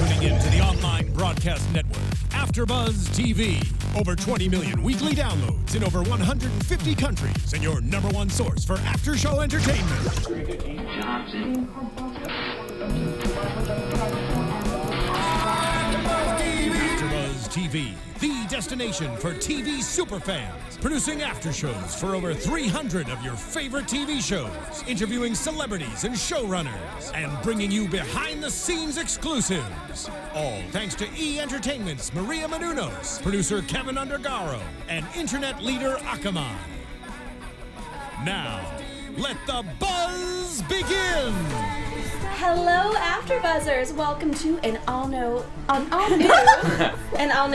tuning in to the online broadcast network, AFTERBUZZ TV. Over 20 million weekly downloads in over 150 countries, and your #1 source for after-show entertainment. AFTERBUZZ TV, the destination for TV superfans. Producing aftershows for over 300 of your favorite TV shows, interviewing celebrities and showrunners, and bringing you behind-the-scenes exclusives. All thanks to E! Entertainment's Maria Menounos, producer Kevin Undergaro, and internet leader Akamai. Now, let the buzz begin! Hello, AfterBuzzers! Welcome to an all-new.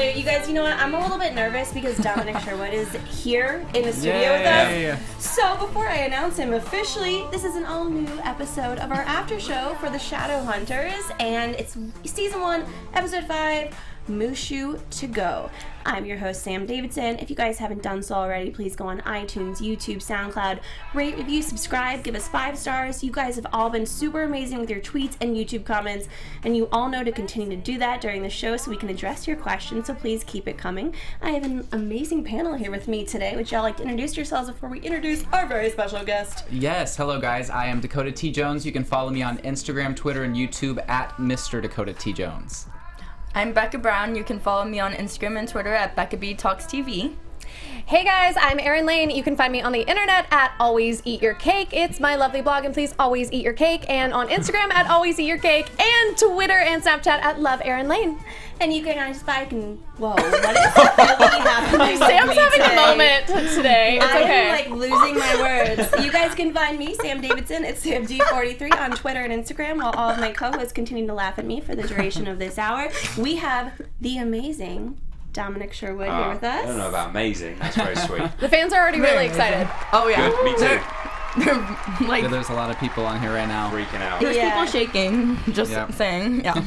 You guys, you know what? I'm a little bit nervous because Dominic Sherwood is here in the studio with us. So before I announce him officially, this is an all-new episode of our after show for the Shadowhunters, and it's season 1, episode 5. Moo Shu to go. I'm your host, Sam Davidson. If you guys haven't done so already, please go on iTunes, YouTube, SoundCloud, rate, review, subscribe, give us 5 stars. You guys have all been super amazing with your tweets and YouTube comments, and you all know to continue to do that during the show so we can address your questions, so please keep it coming. I have an amazing panel here with me today. Would y'all like to introduce yourselves before we introduce our very special guest? Yes, hello guys. I am Dakota T. Jones. You can follow me on Instagram, Twitter, and YouTube at Mr. Dakota T. Jones. I'm Becca Brown. You can follow me on Instagram and Twitter at Becca B Talks TV. Hey guys, I'm Erin Lane. You can find me on the internet at Always Eat Your Cake. It's my lovely blog, and please always eat your cake. And on Instagram at Always Eat Your Cake, and Twitter and Snapchat at Love Erin Lane. And you can whoa, what is really happening? Sam's having a moment today. It's okay. I'm losing my words. You guys can find me, Sam Davidson, at SamD43 on Twitter and Instagram, while all of my co-hosts continue to laugh at me for the duration of this hour. We have the amazing Dominic Sherwood here with us. I don't know about amazing. That's very sweet. The fans are already really excited. Oh yeah. Good, me too. Yeah, there's a lot of people on here right now. Freaking out. There's people shaking, just saying. Yeah.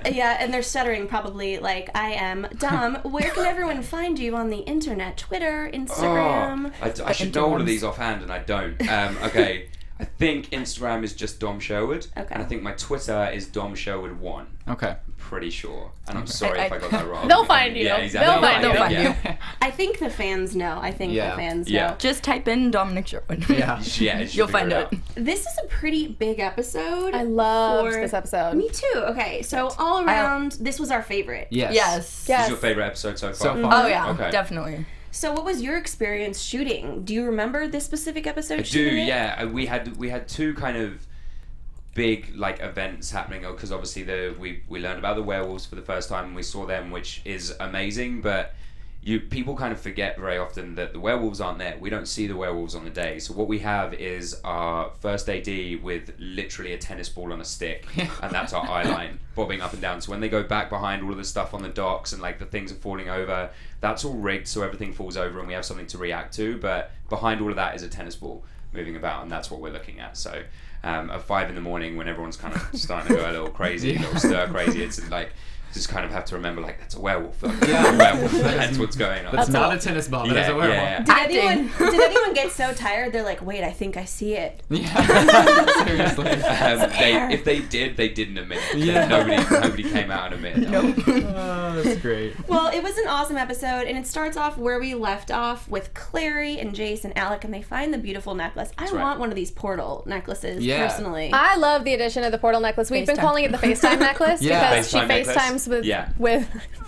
Yeah, and they're stuttering probably like I am. Dom, where can everyone find you on the internet? Twitter, Instagram? I should know all of these offhand, and I don't. Okay. I think Instagram is just Dom Sherwood. Okay. And I think my Twitter is Dom Sherwood1. Okay. Pretty sure. And I'm sorry if I got that wrong. They'll find you. Yeah, exactly. They'll find you. I think the fans know. The fans know. Yeah. Just type in Dominic Sherwood. Yeah, You'll find it. This is a pretty big episode. I love this episode. Me too. Okay, so all around, this was our favorite. Yes. This is your favorite episode so far? So far. Oh yeah, Okay. definitely. So what was your experience shooting? Do you remember this specific episode? I do, yeah. We had 2 kind of big events happening, because obviously we learned about the werewolves for the first time and we saw them, which is amazing, but people kind of forget very often that the werewolves aren't there. We don't see the werewolves on the day. So what we have is our first AD with literally a tennis ball on a stick, and that's our eye line bobbing up and down. So when they go back behind all of the stuff on the docks and the things are falling over, that's all rigged so everything falls over and we have something to react to. But behind all of that is a tennis ball moving about, and that's what we're looking at. So at 5 in the morning, when everyone's kind of starting to go a little crazy, a little stir crazy, it's just kind of have to remember that's a werewolf. That's what's going on. That's not a tennis ball. That is a werewolf. Yeah. Did anyone get so tired they're like, wait, I think I see it? Yeah. Seriously. If they did, they didn't admit it. Yeah. Nobody came out and admitted it. Nope. Oh, that's great. Well, it was an awesome episode, and it starts off where we left off with Clary and Jace and Alec, and they find the beautiful necklace. I want one of these portal necklaces, personally. I love the addition of the portal necklace. We've been calling it the FaceTime necklace because she FaceTimes with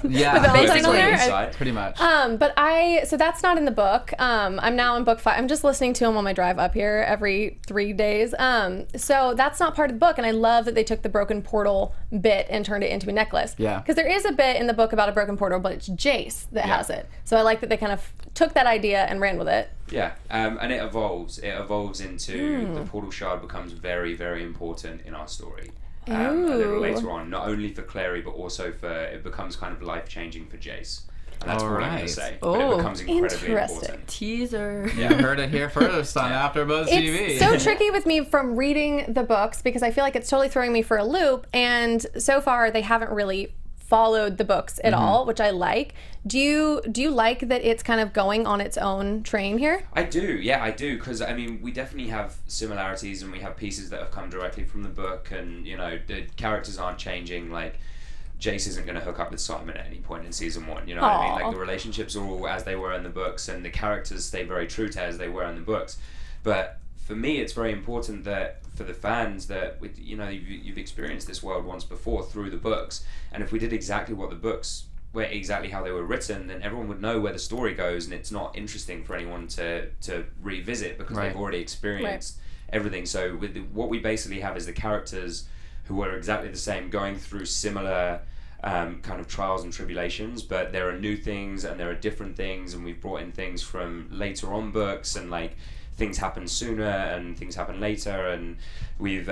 Valentine on there. Pretty much. So that's not in the book. I'm now in book 5. I'm just listening to him on my drive up here every 3 days. So that's not part of the book, and I love that they took the broken portal bit and turned it into a necklace. Yeah. Because there is a bit in the book about a broken portal, but it's Jace that has it. So I like that they kind of took that idea and ran with it. Yeah, and it evolves. It evolves into the portal shard becomes very, very important in our story. A little later on, not only for Clary, but also it becomes kind of life-changing for Jace. And that's all I'm going to say. But it becomes incredibly important. Teaser. Yeah, heard it here first on AfterBuzz TV. It's so tricky with me from reading the books because I feel like it's totally throwing me for a loop, and so far they haven't really followed the books at all, which I like. Do you like that it's kind of going on its own train here? I do, yeah, I do, because I mean we definitely have similarities and we have pieces that have come directly from the book, and you know the characters aren't changing. Like Jace isn't going to hook up with Simon at any point in season 1. You know what I mean? Like, the relationships are all as they were in the books, and the characters stay very true to as they were in the books. But for me, it's very important that for the fans that you've experienced this world once before through the books, and if we did exactly what the books were, exactly how they were written, then everyone would know where the story goes, and it's not interesting for anyone to revisit because they've already experienced everything. So with what we basically have is the characters who are exactly the same, going through similar kind of trials and tribulations, but there are new things and there are different things, and we've brought in things from later on books, and like things happen sooner and things happen later, and we've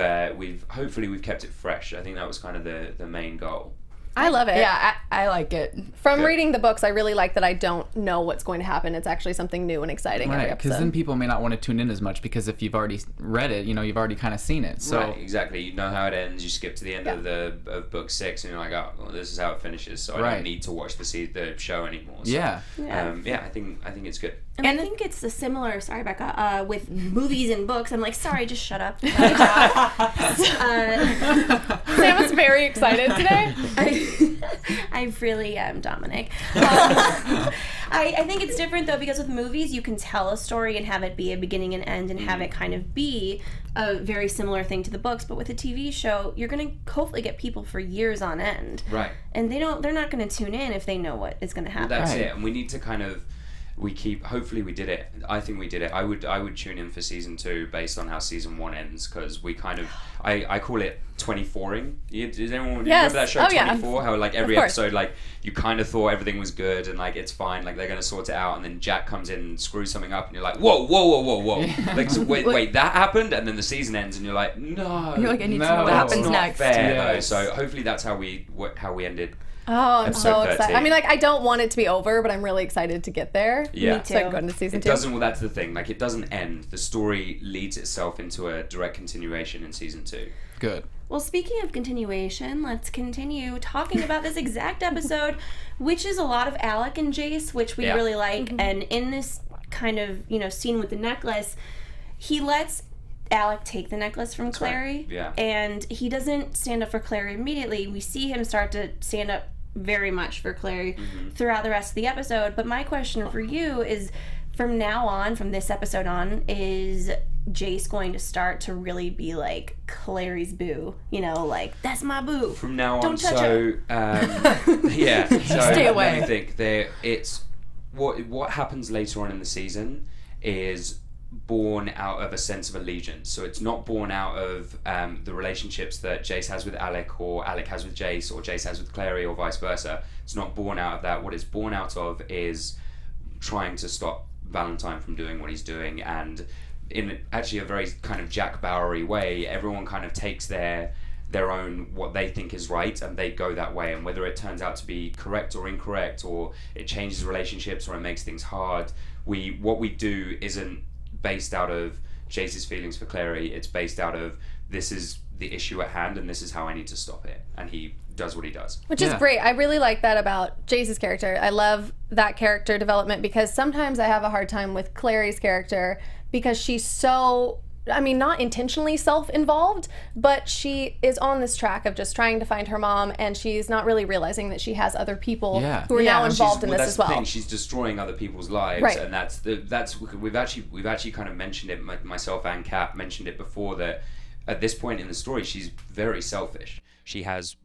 hopefully kept it fresh. I think that was kind of the main goal. I love it. Yeah, I like it. From reading the books, I really like that I don't know what's going to happen. It's actually something new and exciting every episode. Because then people may not want to tune in as much, because if you've already read it, you've already kind of seen it. So right, exactly. You know how it ends. You skip to the end of book 6, and you're like, oh, well, this is how it finishes. So I don't need to watch the show anymore. So, I think it's good. And I think it's a similar, sorry Becca, with movies and books. I'm like, sorry, just shut up. Sam is very excited today. I really am, Dominic. I think it's different though, because with movies you can tell a story and have it be a beginning and end, and have it kind of be a very similar thing to the books. But with a TV show, you're going to hopefully get people for years on end. Right. And they're not going to tune in if they know what is going to happen. Well, that's it. And we need to kind of hopefully we did it. I think we did it. I would tune in for season 2 based on how season 1 ends, because we kind of I call it 24ing. Does anyone remember that show 24? How like every episode, like you kind of thought everything was good and like it's fine, like they're gonna sort it out, and then Jack comes in and screws something up, and you're like, whoa, like so wait, that happened, and then the season ends, and you're like, no, you're like, I need to know what happens next. Fair, though. So hopefully that's how we ended. Oh, I'm so excited. 13. I mean, like, I don't want it to be over, but I'm really excited to get there. Yeah. Me too. So I can go into season 2. Well, that's the thing. Like, it doesn't end. The story leads itself into a direct continuation in season 2. Good. Well, speaking of continuation, let's continue talking about this exact episode, which is a lot of Alec and Jace, which we really like. Mm-hmm. And in this kind of, scene with the necklace, he lets Alec take the necklace from Clary. Right. Yeah. And he doesn't stand up for Clary immediately. We see him start to stand up very much for Clary throughout the rest of the episode. But my question for you is, from now on, from this episode on, is Jace going to start to really be like Clary's boo? Like, that's my boo. From now on, don't touch her. Yeah. So stay away. Let me think. It's what happens later on in the season is born out of a sense of allegiance. So it's not born out of the relationships that Jace has with Alec, or Alec has with Jace, or Jace has with Clary, or vice versa. It's not born out of that. What it's born out of is trying to stop Valentine from doing what he's doing, and in actually a very kind of Jack Bowery way, everyone kind of takes their own, what they think is right, and they go that way, and whether it turns out to be correct or incorrect, or it changes relationships, or it makes things hard, what we do isn't based out of Jace's feelings for Clary. It's based out of, this is the issue at hand and this is how I need to stop it, and he does what he does, which is great. I really like that about Jace's character. I love that character development, because sometimes I have a hard time with Clary's character, because she's so, I mean, not intentionally self-involved, but she is on this track of just trying to find her mom, and she's not really realizing that she has other people who are now involved in this as well. That's the thing. She's destroying other people's lives, and that's we've actually kind of mentioned it. Myself and Kat mentioned it before, that at this point in the story, she's very selfish. She has.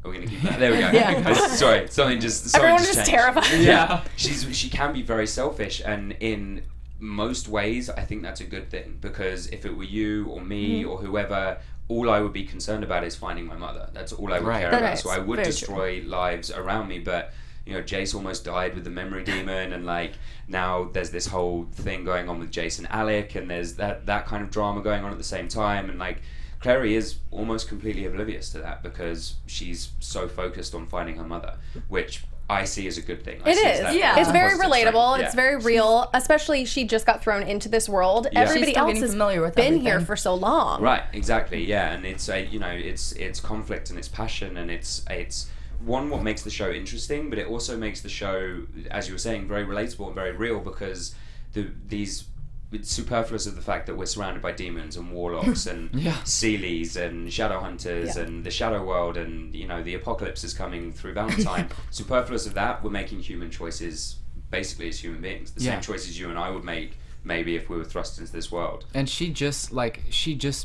Are we gonna keep that? There we go. Sorry, Everyone's just changed. terrified. Yeah, she can be very selfish, and in most ways, I think that's a good thing, because if it were you or me or whoever, all I would be concerned about is finding my mother. That's all I would care about. So I would destroy lives around me, but Jace almost died with the memory demon, and like now there's this whole thing going on with Jace and Alec, and there's that kind of drama going on at the same time, and like Clary is almost completely oblivious to that, because she's so focused on finding her mother, which I see as a good thing. It is. It's very relatable. It's very real. Especially, she just got thrown into this world. Everybody else has been here for so long. Right. Exactly. Yeah. And it's it's conflict and it's passion, and it's one, what makes the show interesting, but it also makes the show, as you were saying, very relatable and very real, because these it's superfluous of the fact that we're surrounded by demons and warlocks and Sealies and Shadowhunters and the Shadow World, and the apocalypse is coming through Valentine. Superfluous of that, we're making human choices basically as human beings. The same choices you and I would make maybe if we were thrust into this world. And she just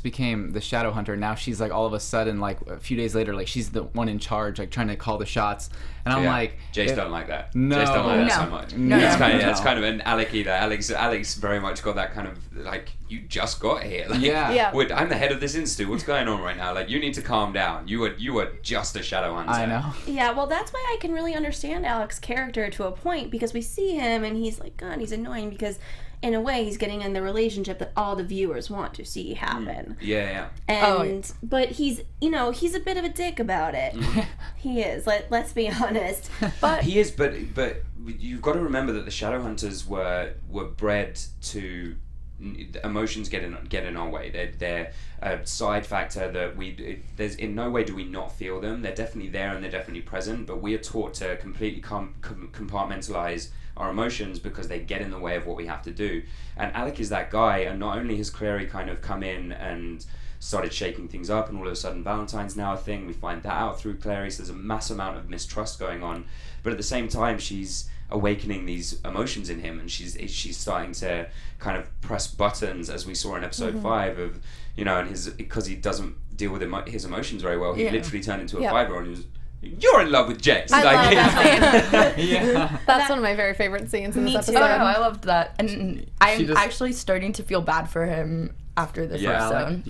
became the Shadowhunter. Now she's like all of a sudden, like a few days later, like she's the one in charge, like trying to call the shots. And I'm like, Jace don't like that. No, Jace don't like that so much. No, it's kind of an Alec either. Alex very much got that kind of like, you just got here. Like, I'm the head of this institute. What's going on right now? Like, you need to calm down. You are just a Shadowhunter. I know. Yeah, well, that's why I can really understand Alec's character to a point, because we see him and he's like, God, he's annoying because in a way he's getting in the relationship that all the viewers want to see happen. And but he's a bit of a dick about it. He is. Let's be honest. But he is. But you've got to remember that the Shadowhunters were bred to. Emotions get in our way. They're a side factor that there's in no way do we not feel them. They're definitely there and they're definitely present, but we are taught to completely compartmentalize our emotions because they get in the way of what we have to do. And Alec is that guy, and not only has Clary kind of come in and started shaking things up, and all of a sudden Valentine's now a thing. We find that out through Clary, so there's a mass amount of mistrust going on, but at the same time she's awakening these emotions in him, and she's starting to kind of press buttons, as we saw in episode 5 of, and because he doesn't deal with his emotions very well, he literally turned into a 5-year-old and he was, you're in love with Jace. I love that scene. That's one of my very favorite scenes in this episode. Oh, no, I loved that. And I'm actually starting to feel bad for him after this episode.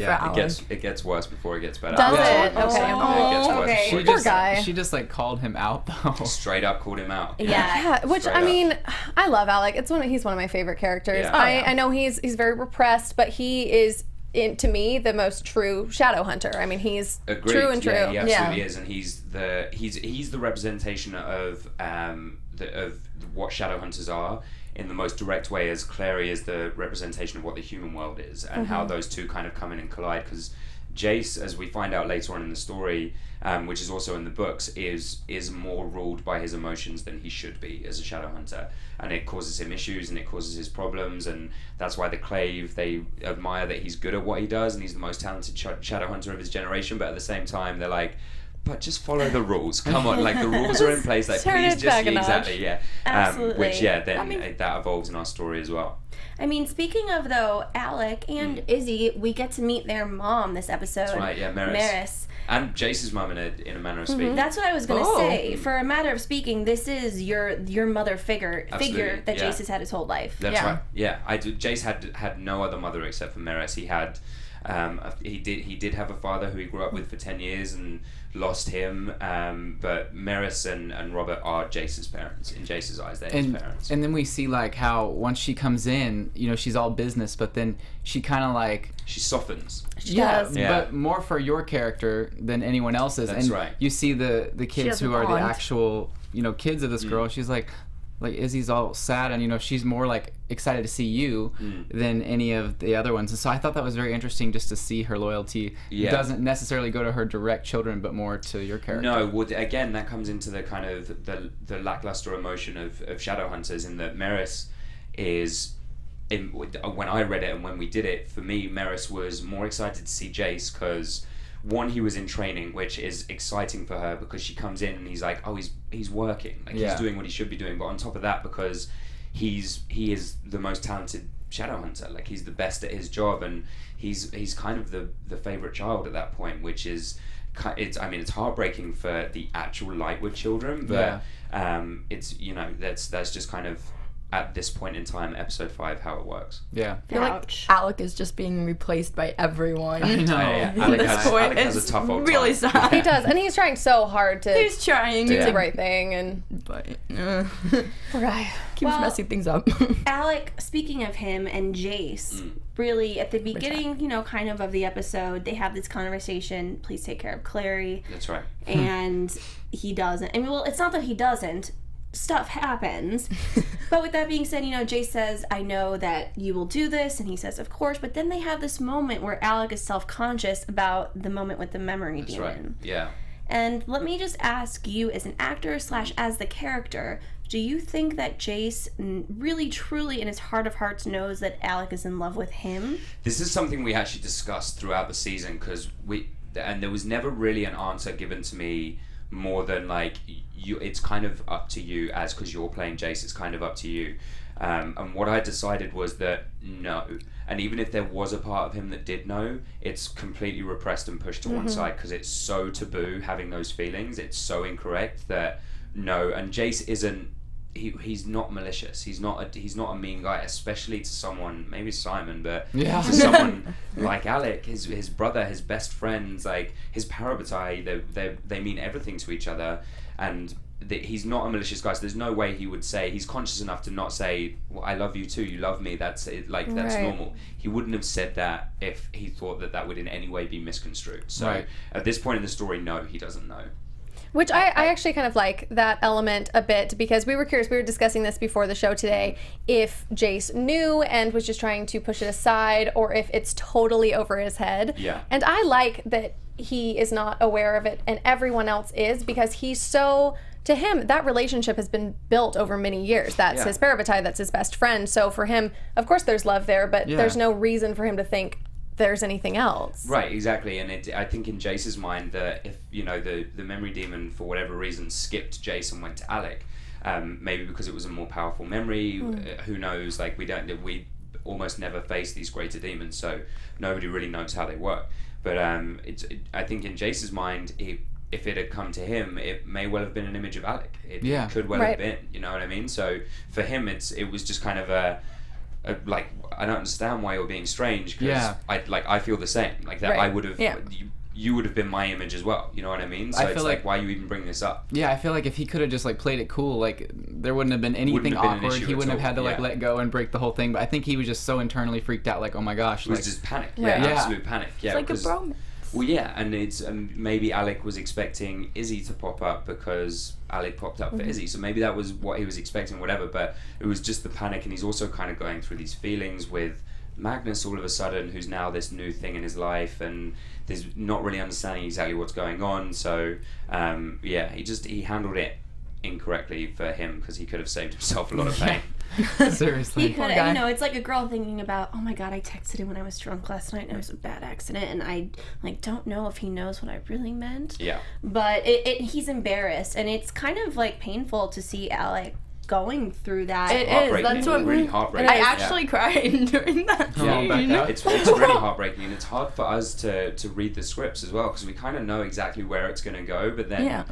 It gets worse before it gets better. Does it? Okay. It gets worse. Poor guy. She just like called him out though. Straight up called him out. Yeah. Which I mean, I love Alec. He's one of my favorite characters. Yeah. I know he's very repressed, but he is, to me, the most true Shadowhunter. I mean, he's true and true. Yeah, he absolutely is, and he's the representation of what Shadowhunters are in the most direct way, as Clary is the representation of what the human world is, and how those two kind of come in and collide. Because Jace, as we find out later on in the story, which is also in the books, is more ruled by his emotions than he should be as a Shadowhunter, and it causes him issues and it causes his problems, and that's why the Clave, they admire that he's good at what he does and he's the most talented Shadowhunter of his generation, but at the same time they're like, but just follow the rules. Come on, like the rules are in place. Like please just exactly, Absolutely. Which that evolves in our story as well. I mean, speaking of though, Alec and Izzy, we get to meet their mom this episode. That's right, Maryse. And Jace's mum in a manner of speaking. That's what I was gonna say. For a matter of speaking, this is your mother figure that Jace has had his whole life. That's right. Yeah, Jace had no other mother except for Maryse. He had. He did have a father who he grew up with for 10 years and lost him, but Maryse and Robert are Jace's parents. In Jace's eyes, they're his parents. And then we see like how once she comes in, she's all business, but then she kind of like... She softens. But more for your character than anyone else's. That's right. You see the kids who are the actual kids of this girl. She's like Izzy's all sad, and she's more like excited to see you than any of the other ones. And so I thought that was very interesting, just to see her loyalty doesn't necessarily go to her direct children, but more to your character. No, well, again, that comes into the kind of the lackluster emotion of Shadowhunters, in that Maryse is. When I read it and when we did it, for me, Maryse was more excited to see Jace because, one, he was in training, which is exciting for her because she comes in and he's like, oh, he's working, like he's doing what he should be doing. But on top of that, because he is the most talented Shadowhunter, like he's the best at his job, and he's kind of the favorite child at that point, which is it's heartbreaking for the actual Lightwood children, but it's that's just kind of, at this point in time, episode 5, how it works. I feel like Alec is just being replaced by everyone. I know. Alec has a tough old really time. sad. He does, and he's trying so hard to. He's trying do the right thing, but poor guy keeps messing things up. Alec, speaking of him and Jace, really at the beginning, kind of the episode, they have this conversation. Please take care of Clary. That's right. And he doesn't. I mean, well, it's not that he doesn't. Stuff happens. But with that being said, Jace says, I know that you will do this, and he says, of course. But then they have this moment where Alec is self-conscious about the moment with the memory demon. Right. Yeah. And let me just ask you, as an actor / as the character, do you think that Jace really, truly, in his heart of hearts, knows that Alec is in love with him? This is something we actually discussed throughout the season, because there was never really an answer given to me more than like, it's kind of up to you, as because you're playing Jace, it's kind of up to you. And what I decided was that no. And even if there was a part of him that did know, it's completely repressed and pushed to one side, because it's so taboo having those feelings. It's so incorrect that no. And Jace isn't. He's not malicious. He's not a mean guy, especially to someone, maybe Simon, but to someone like Alec, his brother, his best friends, like his parabatai. They mean everything to each other, and he's not a malicious guy. So there's no way he would say, he's conscious enough to not say, well, I love you too, you love me, that's it, like that's normal. He wouldn't have said that if he thought that would in any way be misconstrued. So at this point in the story, no, he doesn't know. Which I actually kind of like that element a bit, because we were curious, we were discussing this before the show today, if Jace knew and was just trying to push it aside, or if it's totally over his head. Yeah. And I like that he is not aware of it and everyone else is, because he's so, to him, that relationship has been built over many years. That's his parabatai, that's his best friend. So for him, of course there's love there, but there's no reason for him to think there's anything else. Right, exactly. And I think in Jace's mind that if, the memory demon for whatever reason skipped Jace and went to Alec, maybe because it was a more powerful memory, who knows, like we almost never face these greater demons, so nobody really knows how they work. But I think in Jace's mind, if it had come to him, it may well have been an image of Alec. It could well have been, you know what I mean? So for him, it was just kind of like, I don't understand why you're being strange, because I feel the same, like that. I would have you would have been my image as well, you know what I mean? So it's like, why you even bring this up? Yeah, I feel like if he could have just like played it cool, like there wouldn't have been anything awkward. He wouldn't have had to like let go and break the whole thing. But I think he was just so internally freaked out, like, oh my gosh, it was just panic. Absolute panic. It's like a bromance. Well, yeah, and it's maybe Alec was expecting Izzy to pop up because Alec popped up for Izzy, so maybe that was what he was expecting, whatever, but it was just the panic, and he's also kind of going through these feelings with Magnus all of a sudden, who's now this new thing in his life, and there's not really understanding exactly what's going on, so he handled it incorrectly for him, because he could have saved himself a lot of pain. Seriously. He could have, it's like a girl thinking about, oh my god, I texted him when I was drunk last night and it was a bad accident, and I don't know if he knows what I really meant. Yeah. But he's embarrassed, and it's kind of like painful to see Alec going through that. It is. That's what really heartbreaking. I actually cried during that scene. It's really heartbreaking, and it's hard for us to read the scripts as well, because we kind of know exactly where it's going to go, but then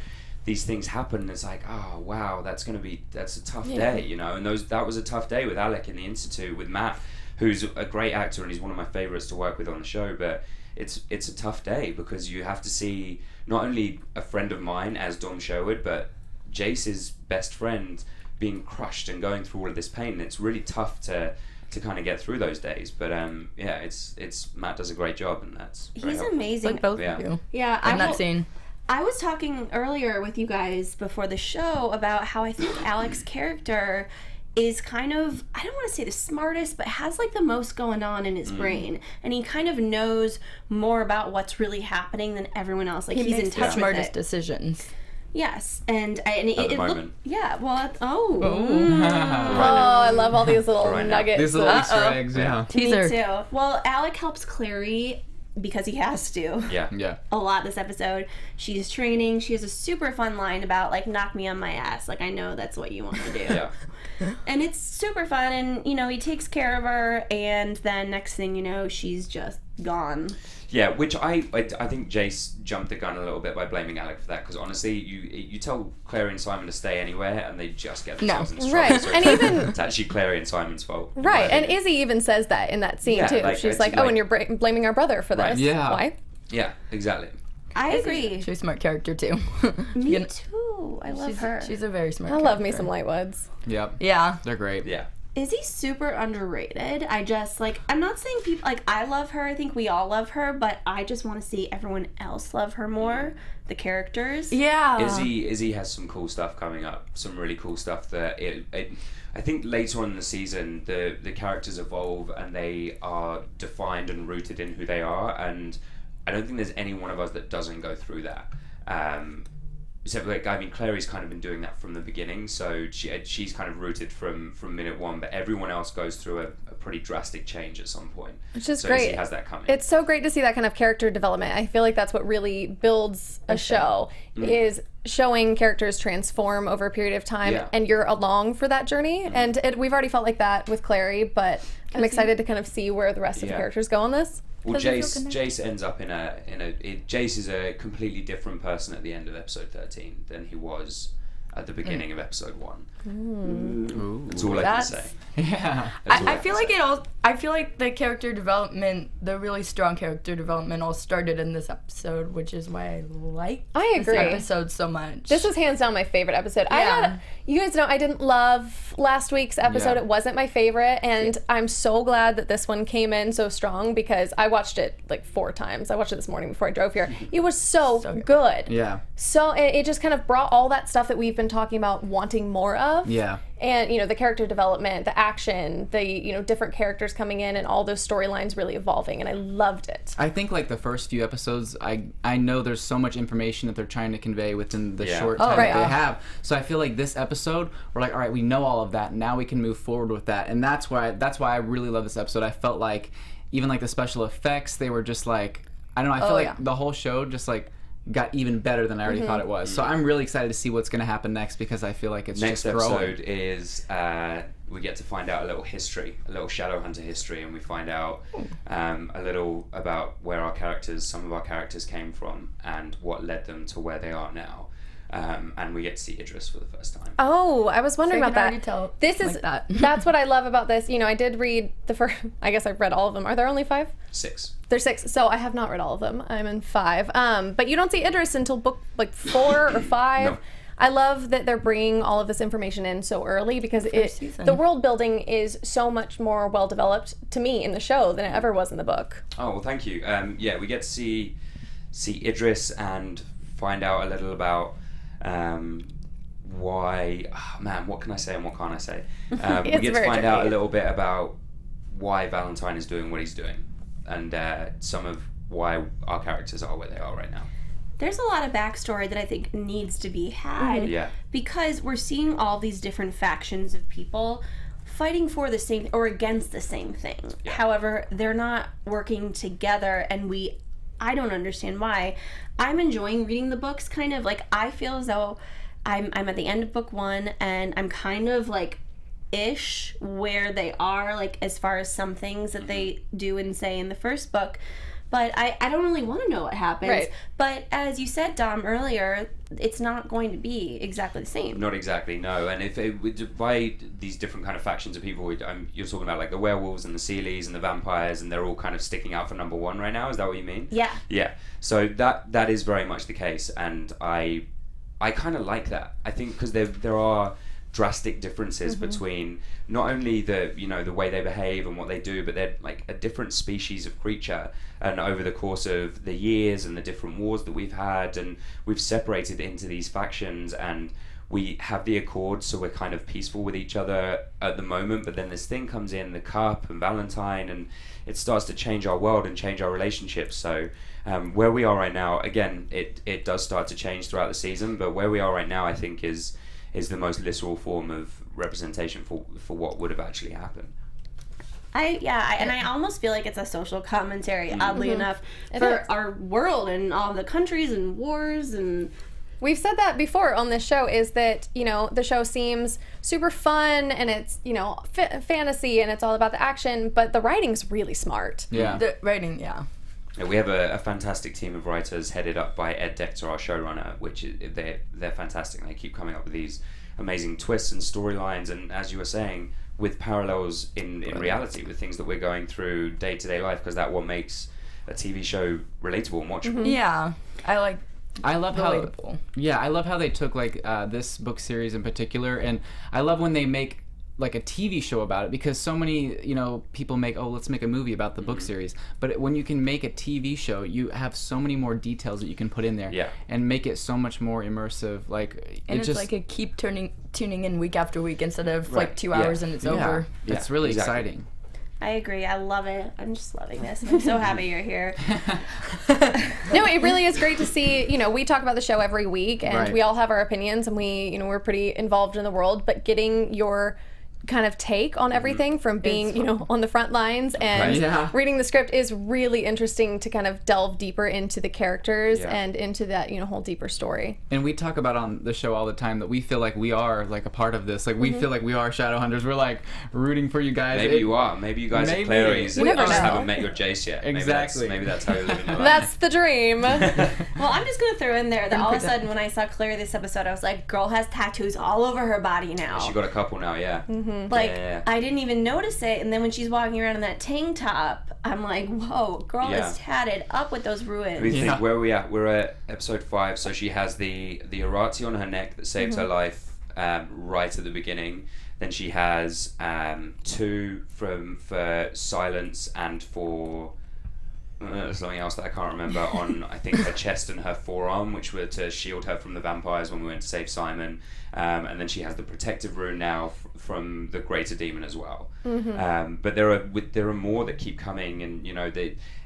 these things happen, and it's like, oh wow, that's a tough day, and that was a tough day with Alec in the Institute, with Matt, who's a great actor and he's one of my favorites to work with on the show, but it's a tough day, because you have to see not only a friend of mine as Dom Sherwood, but Jace's best friend being crushed and going through all of this pain, and it's really tough to kind of get through those days, but it's Matt does a great job, and that's he's amazing. Like both of you. Yeah, in that scene. I was talking earlier with you guys before the show about how I think Alec's character is kind of, I don't want to say the smartest, but has like the most going on in his brain, and he kind of knows more about what's really happening than everyone else. Like, he's in touch with the smartest decisions. Yes, and at the moment. I love all these little nuggets. These little Easter eggs, Teaser. Me too. Well, Alec helps Clary because he has to. Yeah. A lot this episode. She's training. She has a super fun line about, like, knock me on my ass. Like, I know that's what you want to do. And it's super fun, and, he takes care of her, and then next thing you know, she's just gone. Yeah, which I think Jace jumped the gun a little bit by blaming Alec for that, because honestly, you tell Clary and Simon to stay anywhere, and they just get themselves in trouble. Right, so and even it's actually Clary and Simon's fault. Right, and Izzy even says that in that scene too. She's like, "Oh, and you're blaming our brother for this." Yeah. Why? Yeah, exactly. I agree. She's a smart character too. Me too. I love her. She's a very smart. I love me some Lightwoods. Yep. Yeah. They're great. Yeah. Is he super underrated? I'm not saying people, I love her, I think we all love her, but I just want to see everyone else love her more, the characters. Yeah. Izzy has some cool stuff coming up, some really cool stuff that I think later on in the season, the characters evolve and they are defined and rooted in who they are, and I don't think there's any one of us that doesn't go through that. except like, I mean, Clary's kind of been doing that from the beginning, so she's kind of rooted from minute one, but everyone else goes through a pretty drastic change at some point. Which is so great. She has that coming. It's so great to see that kind of character development. I feel like that's what really builds a show, is showing characters transform over a period of time, and you're along for that journey. And we've already felt like that with Clary, but I'm excited to kind of see where the rest of the characters go on this. Well, Jace ends up Jace is a completely different person at the end of episode 13 than he was at the beginning of episode 1. That's all I can say. Yeah. I feel like the character development, the really strong character development, all started in this episode, which is why I agree. this episode so much. This was hands down my favorite episode. Yeah. You guys know I didn't love last week's episode. Yeah. It wasn't my favorite, and I'm so glad that this one came in so strong because I watched it like 4 times. I watched it this morning before I drove here. It was so good. Yeah. So it just kind of brought all that stuff that we've been talking about wanting more of. Yeah. And, you know, the character development, the action, the, you know, different characters coming in and all those storylines really evolving, and I loved it. I think, like, the first few episodes, I know there's so much information that they're trying to convey within the short time that they have. So I feel like this episode, we're like, all right, we know all of that, now we can move forward with that. And that's why I really love this episode. I felt like, even, like, the special effects, they were just, like, I don't know, I feel like the whole show just, like, got even better than I already thought it was. So I'm really excited to see what's going to happen next because I feel like it's just growing. Next episode is we get to find out a little history, a little Shadowhunter history, and we find out a little about where some of our characters came from and what led them to where they are now. And we get to see Idris for the first time. Oh, I was wondering about that. This is that's what I love about this. You know, I did read the first. I guess I've read all of them. Are there only 5? 6. There's 6. So I have not read all of them. I'm in 5. But you don't see Idris until book like 4 or 5. No. I love that they're bringing all of this information in so early because the world building is so much more well developed to me in the show than it ever was in the book. Oh well, thank you. Yeah, we get to see Idris and find out a little about why. Oh, man, what can I say and what can't I say? We get to find out a little bit about why Valentine is doing what he's doing, and some of why our characters are where they are right now. There's a lot of backstory that I think needs to be had. Yeah. Because we're seeing all these different factions of people fighting for the same or against the same thing. Yeah. However, they're not working together, and I don't understand why. I'm enjoying reading the books, kind of like I feel as though I'm at the end of book 1 and I'm kind of like ish where they are, like as far as some things that they do and say in the first book. But I don't really want to know what happens. Right. But as you said, Dom, earlier, it's not going to be exactly the same. Not exactly, no. And by these different kind of factions of people, you're talking about like the werewolves and the Sealies and the vampires, and they're all kind of sticking out for number 1 right now. Is that what you mean? Yeah. Yeah. So that is very much the case, and I kind of like that. I think because there are drastic differences between not only the way they behave and what they do, but they're like a different species of creature, and over the course of the years and the different wars that we've had, and we've separated into these factions, and we have the Accord, so we're kind of peaceful with each other at the moment, but then this thing comes in, the Cup and Valentine, and it starts to change our world and change our relationships. So where we are right now, again, it does start to change throughout the season, but where we are right now, I think is the most literal form of representation for what would have actually happened. And I almost feel like it's a social commentary, oddly enough, for our world and all the countries and wars. And we've said that before on this show, is that, you know, the show seems super fun and it's, you know, fantasy and it's all about the action, but the writing's really smart. Yeah. The writing, yeah. We have a fantastic team of writers headed up by Ed Decter, our showrunner, which they're fantastic, and they keep coming up with these amazing twists and storylines, and as you were saying, with parallels in reality with things that we're going through day-to-day life, because that what makes a TV show relatable and watchable. Yeah, I love relatable. I love how they took like this book series in particular, and I love when they make like a TV show about it, because so many, you know, people make, let's make a movie about the book series, but when you can make a TV show, you have so many more details that you can put in there and make it so much more immersive. Like, it's like a tuning in week after week instead of like 2 hours and it's over. It's really exciting. I agree. I love it. I'm just loving this. I'm so happy you're here. No, it really is great to see, we talk about the show every week and Right. we all have our opinions and we're pretty involved in the world, but getting your kind of take on everything from being, on the front lines and reading the script is really interesting to kind of delve deeper into the characters and into that, whole deeper story. And we talk about on the show all the time that we feel like we are like a part of this. Like we feel like we are Shadowhunters. We're like rooting for you guys. Maybe you are. Maybe you guys are Clary's and you just haven't met your Jace yet. Exactly. Maybe that's how you're living your life. That's the dream. Well, I'm just going to throw in there that all of a sudden when I saw Clary this episode, I was like, girl has tattoos all over her body now. She got a couple now, yeah. I didn't even notice it, and then when she's walking around in that tank top, I'm like, whoa, girl is tatted up with those ruins. We think where are we at? We're at episode 5, so she has the Arati on her neck that saved her life right at the beginning. Then she has 2 for silence and for something else that I can't remember on I think her chest and her forearm, which were to shield her from the vampires when we went to save Simon. And then she has the protective rune now from the greater demon as well. But there are more that keep coming, and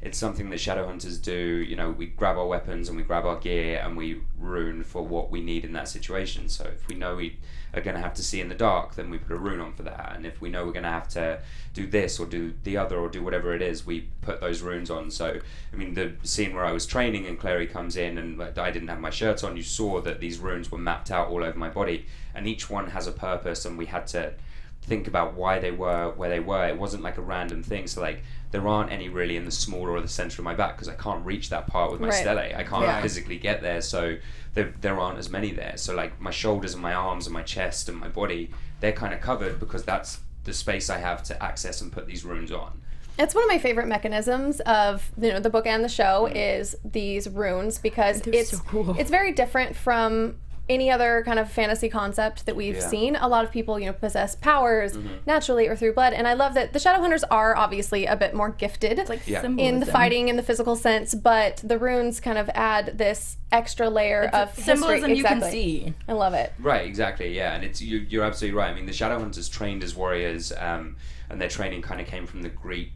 it's something that Shadowhunters do. We grab our weapons and we grab our gear and we rune for what we need in that situation. So if we know we are going to have to see in the dark, then we put a rune on for that. And if we know we're going to have to do this or do the other or do whatever it is, we put those runes on. So I mean, the scene where I was training and Clary comes in and I didn't have my shirt on, you saw that these runes were mapped out all over my body, and each one has a purpose, and we had to think about why they were where they were. It wasn't like a random thing. So like there aren't any really in the smaller or the center of my back because I can't reach that part with my stele. I can't physically get there, so there aren't as many there. So like my shoulders and my arms and my chest and my body, they're kind of covered because that's the space I have to access and put these runes on. It's one of my favorite mechanisms of the book and the show is these runes, because it's so cool. It's very different from any other kind of fantasy concept that we've seen. A lot of people, possess powers naturally or through blood, and I love that the Shadowhunters are obviously a bit more gifted in the fighting in the physical sense, but the runes kind of add this extra layer of symbolism history. you can see. I love it. Right, exactly, yeah, and it's you're absolutely right. I mean, the Shadowhunters trained as warriors, and their training kind of came from the Greek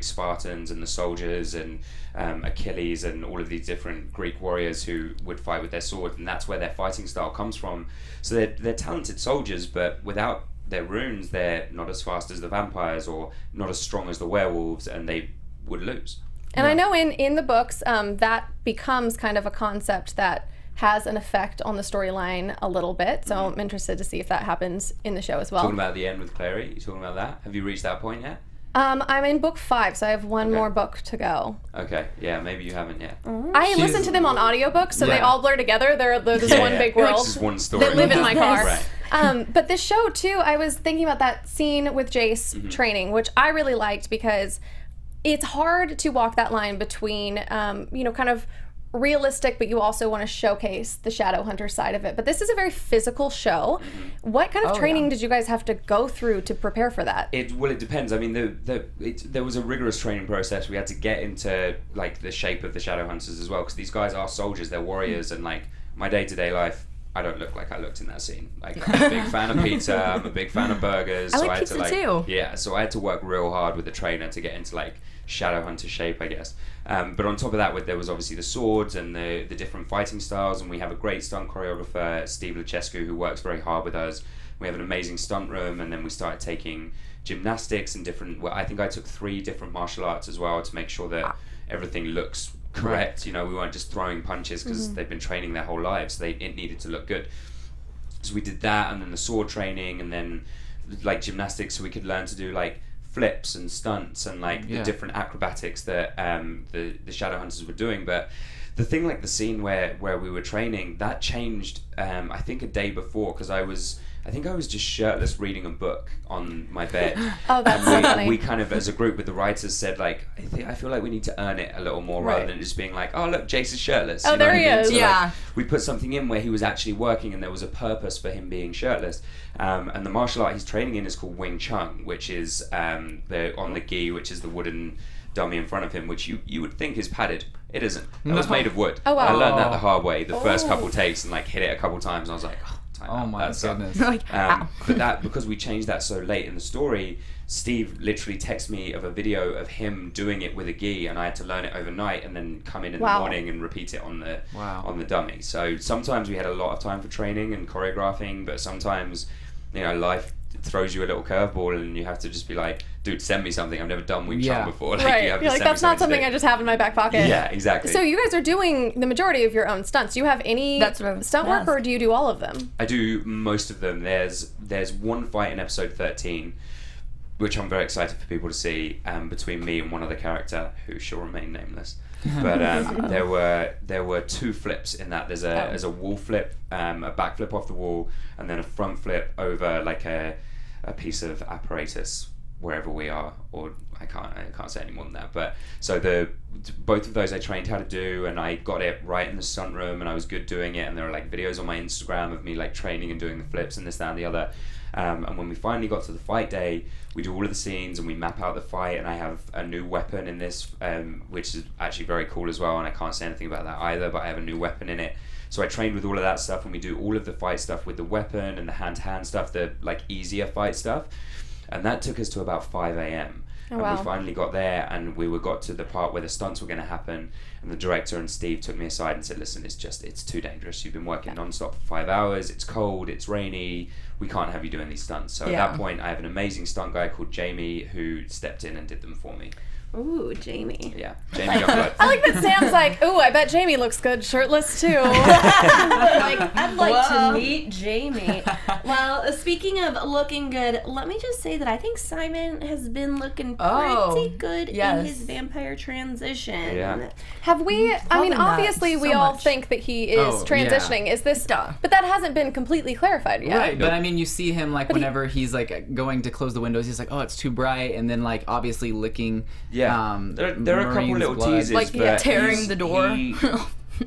Spartans and the soldiers and Achilles and all of these different Greek warriors who would fight with their swords, and that's where their fighting style comes from. So they're talented soldiers, but without their runes, they're not as fast as the vampires or not as strong as the werewolves, and they would lose. And I know in the books, that becomes kind of a concept that has an effect on the storyline a little bit. So I'm interested to see if that happens in the show as well. Talking about the end with Clary, you talking about that? Have you reached that point yet? I'm in book 5, so I have one more book to go. Okay, yeah, maybe you haven't yet. I listen to them on audiobooks, so they all blur together. They're this one big world. It's just one story. That live in my car. Right. But this show, too, I was thinking about that scene with Jace training, which I really liked because it's hard to walk that line between, kind of realistic, but you also want to showcase the Shadowhunter side of it. But this is a very physical show. What kind of training did you guys have to go through to prepare for that? It depends. I mean, there was a rigorous training process. We had to get into like the shape of the Shadowhunters as well, because these guys are soldiers, they're warriors, and like my day-to-day life, I don't look like I looked in that scene. Like, I'm a big fan of pizza, I'm a big fan of burgers. I like pizza too. Yeah, so I had to work real hard with the trainer to get into like Shadowhunter shape, I guess. But on top of that, there was obviously the swords and the different fighting styles, and we have a great stunt choreographer, Steve Luchescu, who works very hard with us. We have an amazing stunt room, and then we started taking gymnastics and different. Well, I think I took 3 different martial arts as well to make sure that everything looks correct. We weren't just throwing punches because they've been training their whole lives. So it needed to look good. So we did that, and then the sword training, and then like gymnastics, so we could learn to do like flips and stunts and like the different acrobatics that the Shadowhunters were doing. But the thing, like the scene where we were training, that changed I think a day before, because I think I was just shirtless reading a book on my bed. Oh, that's so funny. We kind of, as a group with the writers, said like, I feel like we need to earn it a little more rather than just being like, oh look, Jace is shirtless. Oh, there he is. So, Yeah. like, we put something in where he was actually working and there was a purpose for him being shirtless. And the martial art he's training in is called Wing Chun, which is on the gi, which is the wooden dummy in front of him, which you would think is padded. It isn't. It was made of wood. Oh, wow. I learned that the hard way, the first couple takes, and like hit it a couple times, and I was like, oh, time Oh out. my That goodness. sucked. Like, ow. But because we changed that so late in the story, Steve literally texted me of a video of him doing it with a gi, and I had to learn it overnight and then come in the morning and repeat it on the dummy. So sometimes we had a lot of time for training and choreographing, but sometimes, you know, life throws you a little curveball and you have to just be like, dude, send me something I've never done Wing Chun before. Like, right. you have to You're like, send me that's not something to I just have in my back pocket. Yeah, exactly. So you guys are doing the majority of your own stunts. Do you have any stunt work, or do you do all of them? I do most of them. There's one fight in episode 13, which I'm very excited for people to see, between me and one other character who shall remain nameless. But there were 2 flips in that. There's a wall flip, a back flip off the wall, and then a front flip over like a piece of apparatus wherever we are, or I can't say any more than that. But so both of those I trained how to do, and I got it right in the stunt room, and I was good doing it. And there are like videos on my Instagram of me like training and doing the flips and this, that, and the other. And when we finally got to the fight day, we do all of the scenes and we map out the fight, and I have a new weapon in this, which is actually very cool as well, and I can't say anything about that either, but I have a new weapon in it. So I trained with all of that stuff, and we do all of the fight stuff with the weapon and the hand-to-hand stuff, the like easier fight stuff. And that took us to about 5 a.m. And we finally got there, and we got to the part where the stunts were going to happen, and the director and Steve took me aside and said, listen, it's too dangerous. You've been working non-stop for 5 hours, it's cold, it's rainy, we can't have you doing these stunts. So at that point, I have an amazing stunt guy called Jamie who stepped in and did them for me. Ooh, Jamie. Yeah, Jamie got blood. I like that Sam's like, ooh, I bet Jamie looks good shirtless too. Like, I'd like to meet Jamie. Well, speaking of looking good, let me just say that I think Simon has been looking pretty good in his vampire transition. Yeah. Have we, I mean, obviously we all much. think that he is transitioning. Is this, but that hasn't been completely clarified yet. Right, but I mean, you see him like whenever he's like going to close the windows, he's like, oh, it's too bright, and then like obviously licking. Yeah, there are a couple little blood. teases, like but tearing the door.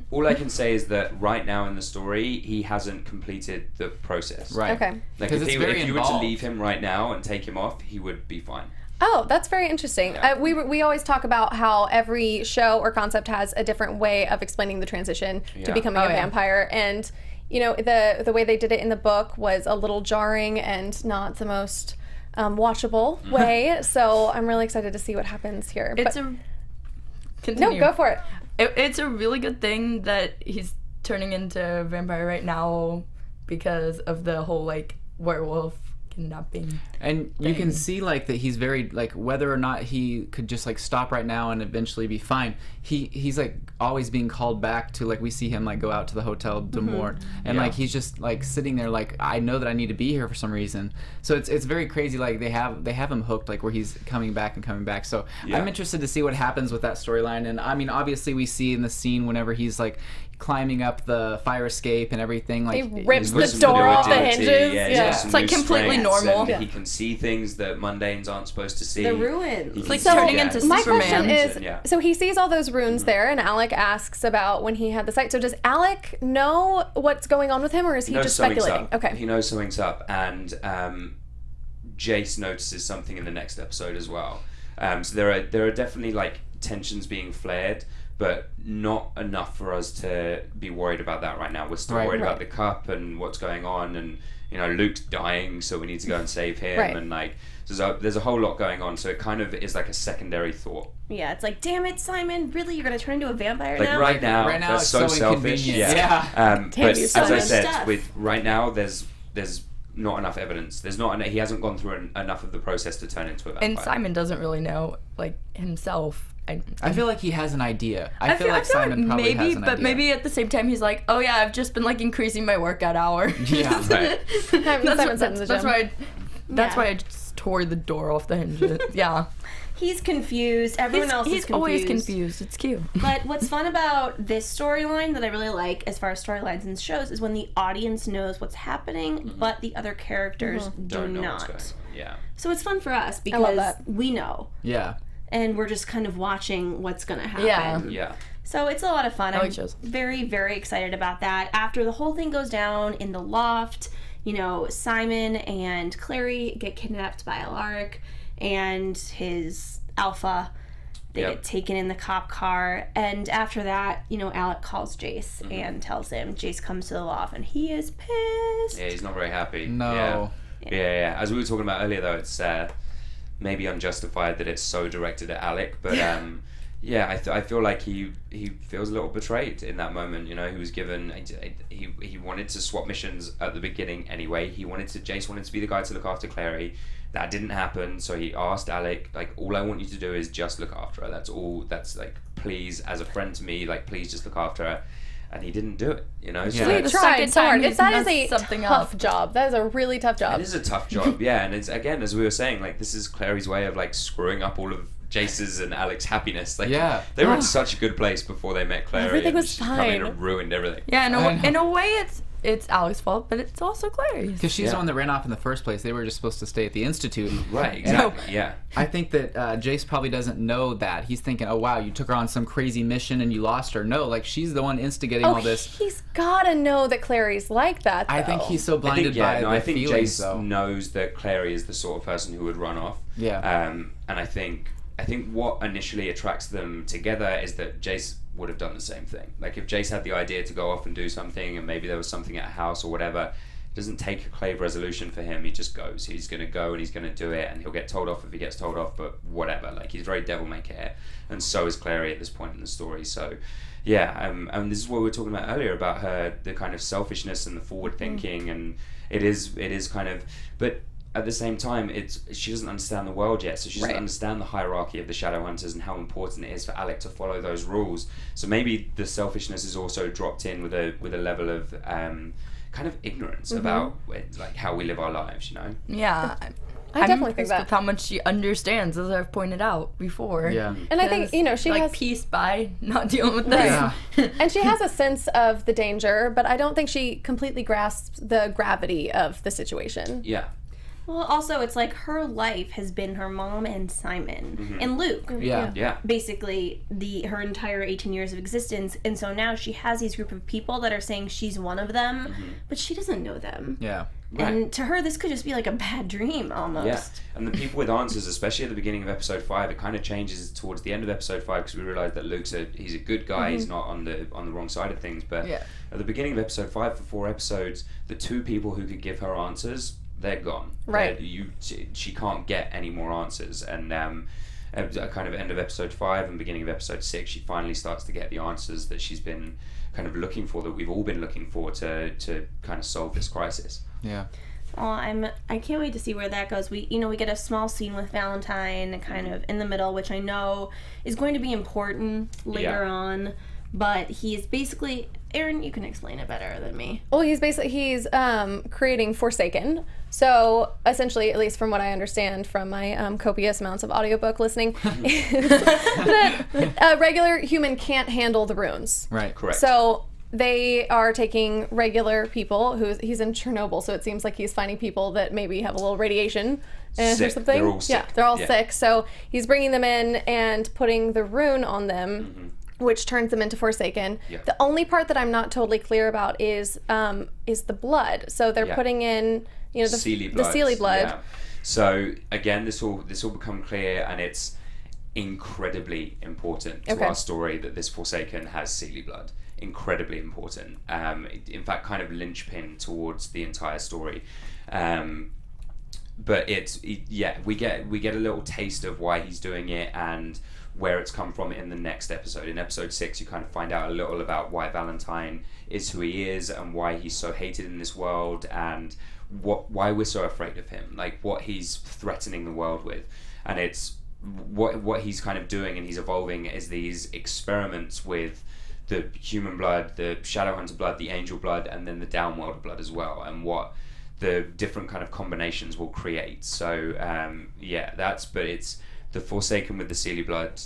All I can say is that right now in the story, he hasn't completed the process. Right. Okay. Like if you were to leave him right now and take him off, he would be fine. Oh, that's very interesting. Yeah. We always talk about how every show or concept has a different way of explaining the transition to becoming a vampire, and you know the way they did it in the book was a little jarring and not the most watchable way. So I'm really excited to see what happens here. No, go for it. It's a really good thing that he's turning into a vampire right now because of the whole like werewolf kidnapping. And you can see like that he's very like whether or not he could just like stop right now and eventually be fine. He's like always being called back to, like we see him like go out to the Hotel de Mort and like he's just like sitting there like, I know that I need to be here for some reason. So it's very crazy. Like they have him hooked like where he's coming back. So I'm interested to see what happens with that storyline. And I mean obviously we see in the scene whenever he's like climbing up the fire escape and everything, like he rips the door off the hinges. It's like completely normal. He can see things that mundanes aren't supposed to see. The ruins. It's like turning into Superman. My question is, so he sees all those runes there, and Alec asks about when he had the sight. So does Alec know what's going on with him, or is he just speculating? Okay. He knows something's up, and Jace notices something in the next episode as well. So there are definitely like tensions being flared, but not enough for us to be worried about that right now. We're still worried about the cup and what's going on, and you know Luke's dying, so we need to go and save him, and like there's a whole lot going on. So it kind of is like a secondary thought. Yeah, it's like, damn it, Simon, really, you're gonna turn into a vampire like now? Right now that's so selfish. But as I said, with right now there's not enough evidence. He hasn't gone through enough of the process to turn into a vampire. And Simon doesn't really know like himself. I feel like he has an idea. I feel like Simon probably has an idea. But maybe at the same time he's like, oh yeah, I've just been like increasing my workout hour. Yeah, right. That's why I just tore the door off the hinges. Yeah. He's confused. Everyone else is confused. He's always confused. It's cute. But what's fun about this storyline that I really like, as far as storylines and shows, is when the audience knows what's happening, but the other characters do not. Yeah. So it's fun for us because we know. Yeah. And we're just kind of watching what's going to happen. Yeah. So it's a lot of fun. I'm very, very excited about that. After the whole thing goes down in the loft, you know, Simon and Clary get kidnapped by Alec and his alpha, They get taken in the cop car, and after that, Alec calls Jace and tells him. Jace comes to the loft, and he is pissed. Yeah, he's not very happy. No. Yeah. As we were talking about earlier, though, it's maybe unjustified that it's so directed at Alec, but I feel like he feels a little betrayed in that moment. He was given he wanted to swap missions at the beginning anyway. Jace wanted to be the guy to look after Clary. That didn't happen, so he asked Alec, like, all I want you to do is just look after her. That's all. That's like, please, as a friend to me, like, please just look after her. And he didn't do it, So he tried so hard. That is a tough job. That is a really tough job. It is a tough job, yeah. And it's, again, as we were saying, like, this is Clary's way of, like, screwing up all of Jace's and Alec's happiness. Like, they were in such a good place before they met Clary. Everything was fine. Come in and ruined everything. Yeah, in a way, it's Alec's fault, but it's also Clary's. Because she's the one that ran off in the first place. They were just supposed to stay at the Institute. Right, exactly, yeah. I think that Jace probably doesn't know that. He's thinking, oh, wow, you took her on some crazy mission and you lost her. No, like, she's the one instigating all this. He's got to know that Clary's like that, though. I think he's so blinded by the I think feelings, Jace knows that Clary is the sort of person who would run off. Yeah. And I think what initially attracts them together is that Jace would have done the same thing. Like, if Jace had the idea to go off and do something, and maybe there was something at a house or whatever, it doesn't take a clave resolution for him. He just goes. He's going to go and he's going to do it, and he'll get told off if he gets told off, but whatever. Like, he's very devil-may-care, and so is Clary at this point in the story. So, yeah, and this is what we were talking about earlier about her, the kind of selfishness and the forward thinking, and it is kind of, but at the same time, she doesn't understand the world yet, so she doesn't understand the hierarchy of the Shadowhunters and how important it is for Alec to follow those rules. So maybe the selfishness is also dropped in with a level of kind of ignorance about like how we live our lives. Yeah. I definitely think that. With how much she understands, as I've pointed out before. Yeah. And I think, she has... peace by not dealing with this. Yeah. And she has a sense of the danger, but I don't think she completely grasps the gravity of the situation. Yeah. Well, also, it's like her life has been her mom and Simon and Luke. Yeah. Basically, her entire 18 years of existence. And so now she has these group of people that are saying she's one of them, but she doesn't know them. Yeah. Right. And to her, this could just be like a bad dream almost. Yeah. And the people with answers, especially at the beginning of episode 5, it kind of changes towards the end of episode 5 because we realise that he's a good guy. He's not on the wrong side of things. But at the beginning of episode 5, for 4 episodes, the 2 people who could give her answers, they're gone. Right. She can't get any more answers. And at the kind of end of episode 5 and beginning of episode 6, she finally starts to get the answers that she's been kind of looking for, that we've all been looking for to kind of solve this crisis. Yeah. Well, I can't wait to see where that goes. We get a small scene with Valentine kind of in the middle, which I know is going to be important later on. But he is basically, Erin, you can explain it better than me. Well, he's creating Forsaken. So essentially, at least from what I understand from my copious amounts of audiobook listening, is that a regular human can't handle the runes. Right. Correct. So they are taking regular people he's in Chernobyl, so it seems like he's finding people that maybe have a little radiation or something. They're all sick. Yeah, they're all sick. So he's bringing them in and putting the rune on them. Which turns them into Forsaken. Yeah. The only part that I'm not totally clear about is the blood. So they're putting in, the Seelie blood. Yeah. So again, this will become clear, and it's incredibly important to our story that this Forsaken has Seelie blood. Incredibly important. In fact, kind of linchpin towards the entire story. But we get a little taste of why he's doing it and where it's come from in the next episode. In episode 6, you kind of find out a little about why Valentine is who he is and why he's so hated in this world and why we're so afraid of him, like what he's threatening the world with. And it's what he's kind of doing, and he's evolving is these experiments with the human blood, the Shadowhunter blood, the angel blood, and then the Downworlder blood as well, and what the different kind of combinations will create. So but it's the Forsaken with the Seelie blood.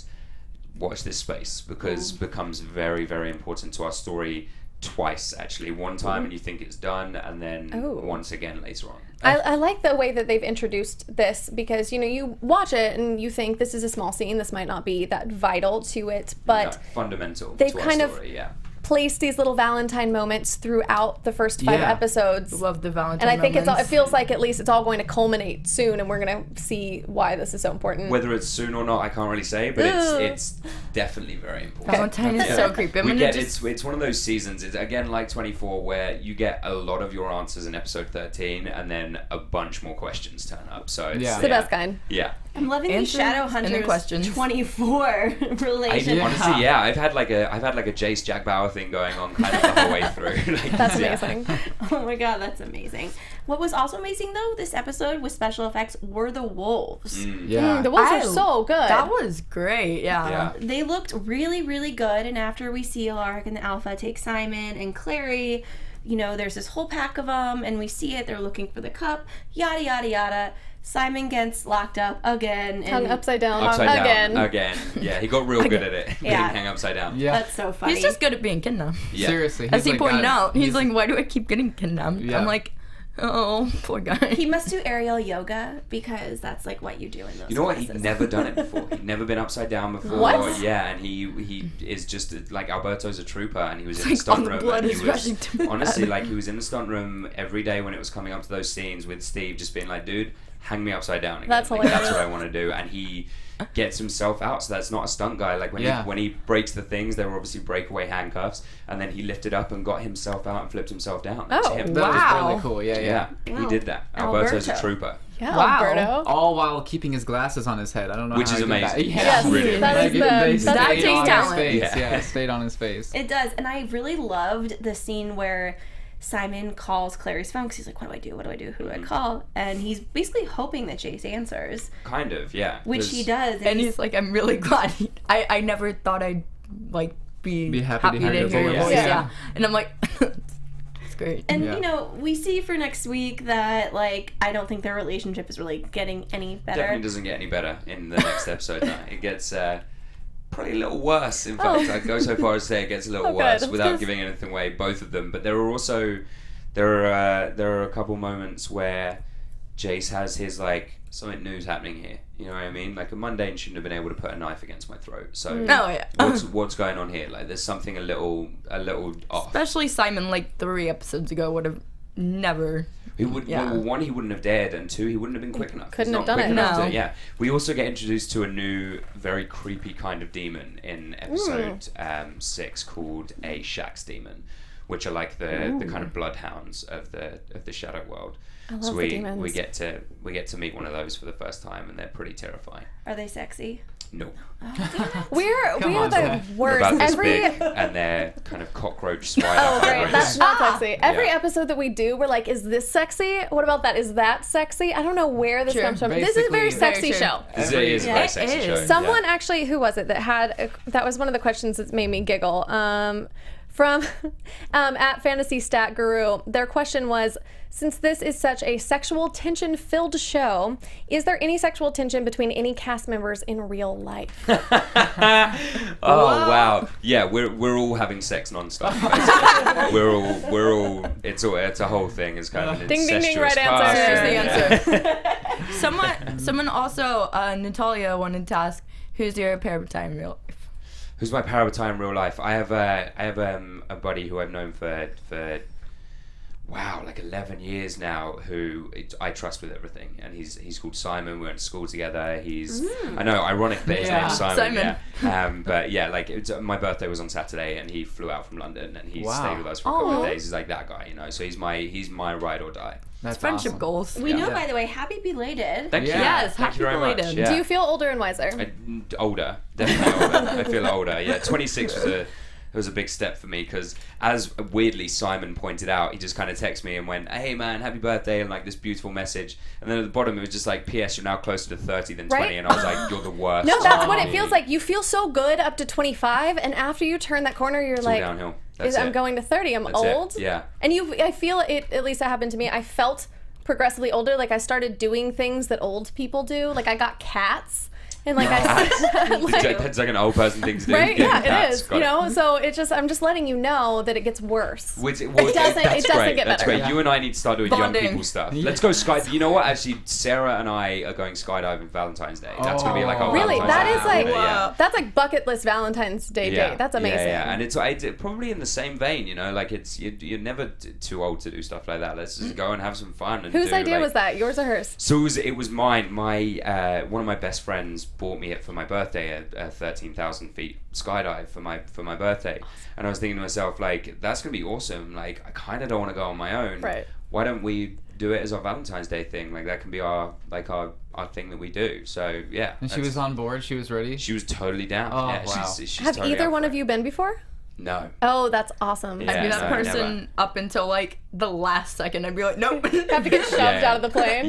Watch this space, because becomes very, very important to our story twice, actually. One time and you think it's done, and then once again later on. I like the way that they've introduced this, because you watch it and you think this is a small scene, this might not be that vital to it, but fundamental they've to our kind story, of placed these little Valentine moments throughout the first 5 episodes. Love the Valentine And I think moments. it feels like at least it's all going to culminate soon, and we're going to see why this is so important. Whether it's soon or not, I can't really say, but it's definitely very important. Valentine is so creepy. It's one of those seasons. It's again like 24, where you get a lot of your answers in episode 13, and then a bunch more questions turn up. So it's the best kind. Yeah. I'm loving the Shadowhunters 24 relationship. Honestly, I've had like a Jace Jack Bauer thing going on kind of the whole way through. Like, That's amazing. Oh my god, that's amazing. What was also amazing though, this episode with special effects, were the wolves. The wolves are so good. That was great. Yeah. They looked really, really good. And after we see Alec and the Alpha take Simon and Clary, you know, there's this whole pack of them, and we see it. They're looking for the cup. Yada yada yada. Simon gets locked up again. Hung upside down. Again. Yeah, he got real good at it. Being hung upside down. Yeah. That's so funny. He's just good at being kidnapped. Yeah. Seriously. As he like, pointed God, out, he's like, why do I keep getting kidnapped? Yeah. I'm like, oh, poor guy. He must do aerial yoga because that's like what you do in those You know what? classes. He'd never done it before. He'd never been upside down before. What? Yeah, and he is just like Alberto's a trooper, and he was in the Like, stunt all the room. blood And is he rushing was to my honestly head. like he was in the stunt room every day when it was coming up to those scenes with Steve, just being like, "Dude, hang me upside down again. That's Like, hilarious. that's what I want to do." And he gets himself out, so that's not a stunt guy. Like when he breaks the things, they were obviously breakaway handcuffs, and then he lifted up and got himself out and flipped himself down. That's him. That Wow. was really cool. Yeah. He did that. Alberto's a Alberto. trooper. Yeah, Wow. Alberto. All while keeping his glasses on his head. I don't know Which how is he did that. amazing. Yeah. Yes, Brilliant. that is They that stayed takes on his talent. face. Yeah. Yeah, stayed on his face. It does, and I really loved the scene where Simon calls Clary's phone because he's like, what do I do? What do I do? Who do I call? And he's basically hoping that Jace answers, Kind of, yeah. which he does. And he's like, I'm really glad. I never thought I'd like be happy to hear your your voice. voice. Yeah. Yeah. And I'm like, it's great. And Yeah. you know, we see for next week that like I don't think their relationship is really getting any better. Definitely doesn't get any better in the next episode. No. It gets probably a little worse. In fact, I'd go so far as to say it gets a little worse good. without giving anything away. Both of them, but there are also there are a couple moments where Jace has his like something new's happening here. You know what I mean? Like a mundane shouldn't have been able to put a knife against my throat. So what's going on here? Like there's something a little off. Especially Simon, like 3 episodes ago, would have never. He would, well, one, he wouldn't have dared, and 2, he wouldn't have been quick enough. Couldn't He's have not done quick it. enough No. to- yeah. We also get introduced to a new, very creepy kind of demon in episode 6 called a Shax demon, which are like the kind of bloodhounds of the Shadow World. I love So the we demons. get to meet one of those for the first time, and they're pretty terrifying. Are they sexy? No. We are on, the Zoe. They're worst. about this Every big, and they're kind of cockroach spider. Oh, great. That's not sexy. Every Yeah. episode that we do, we're like, is this sexy? What about that? Is that sexy? I don't know where this True. comes from. This is a very Basically- sexy Very true. show. This is a very It sexy is. show. Someone yeah. actually, who was it that had, that was one of the questions that made me giggle. From at Fantasy Stat Guru, their question was, since this is such a sexual tension-filled show, is there any sexual tension between any cast members in real life? Oh wow! Yeah, we're all having sex nonstop. Basically. we're all. It's a whole thing. It's kind of an Ding, ding, ding, incestuous right answer. cast. There's the answer. Someone also, Natalia wanted to ask, who's your parabatai in real life? Who's my parabatai in real life? I have a buddy who I've known for wow, like 11 years now, who I trust with everything, and he's called Simon. We went to school together. I know, ironic that his name's Simon. Simon. Yeah. But yeah, like my birthday was on Saturday, and he flew out from London, and he stayed with us for a couple of days. He's like that guy, you know. So he's my ride or die. That's Friendship awesome. goals. We know, by the way, happy belated. Thank you. Yes, Thank happy you very much. belated. Yeah. Do you feel older and wiser? Older, definitely older. I feel older. Yeah, 26 was a big step for me because, as weirdly Simon pointed out, he just kind of texted me and went, "Hey man, happy birthday," and like this beautiful message. And then at the bottom it was just like, "P.S. You're now closer to 30 than 20," Right? and I was like, "You're the worst." No, that's what it feels like. You feel so good up to 25, and after you turn that corner, you're It's all like, downhill. That's I'm it. going to 30. I'm That's it. old. Yeah. And I feel it, at least that happened to me. I felt progressively older. Like I started doing things that old people do. Like I got cats. And like It's like an old person thing to do. right? Yeah, it is. Got You know, so it's just I'm just letting you know that it gets worse. It doesn't That's get That's better. great. Yeah. You and I need to start doing Bonding. young people stuff. Let's go You know what? Actually, Sarah and I are going skydiving Valentine's Day. That's gonna be like our Really? Valentine's That Day. is like Yeah. that's like bucket list Valentine's Day date. That's amazing. Yeah, and it's probably in the same vein, you know, like you're never too old to do stuff like that. Let's just go and have some fun. And Whose idea was that? Yours or hers? So it was mine. My one of my best friends bought me it for my birthday, a 13,000 feet skydive for my birthday, and I was thinking to myself, like, that's gonna be awesome. Like, I kind of don't want to go on my own. Right. Why don't we do it as our Valentine's Day thing? Like, that can be our thing that we do. So yeah. And she was on board. She was ready. She was totally down. Oh, yeah, wow. she's Have totally either up one for of it. you been before? No. Oh, that's awesome. Yeah. I'd be that no, person never. up until like the last second. I'd be like, nope. Have to get shoved Yeah. out of the plane.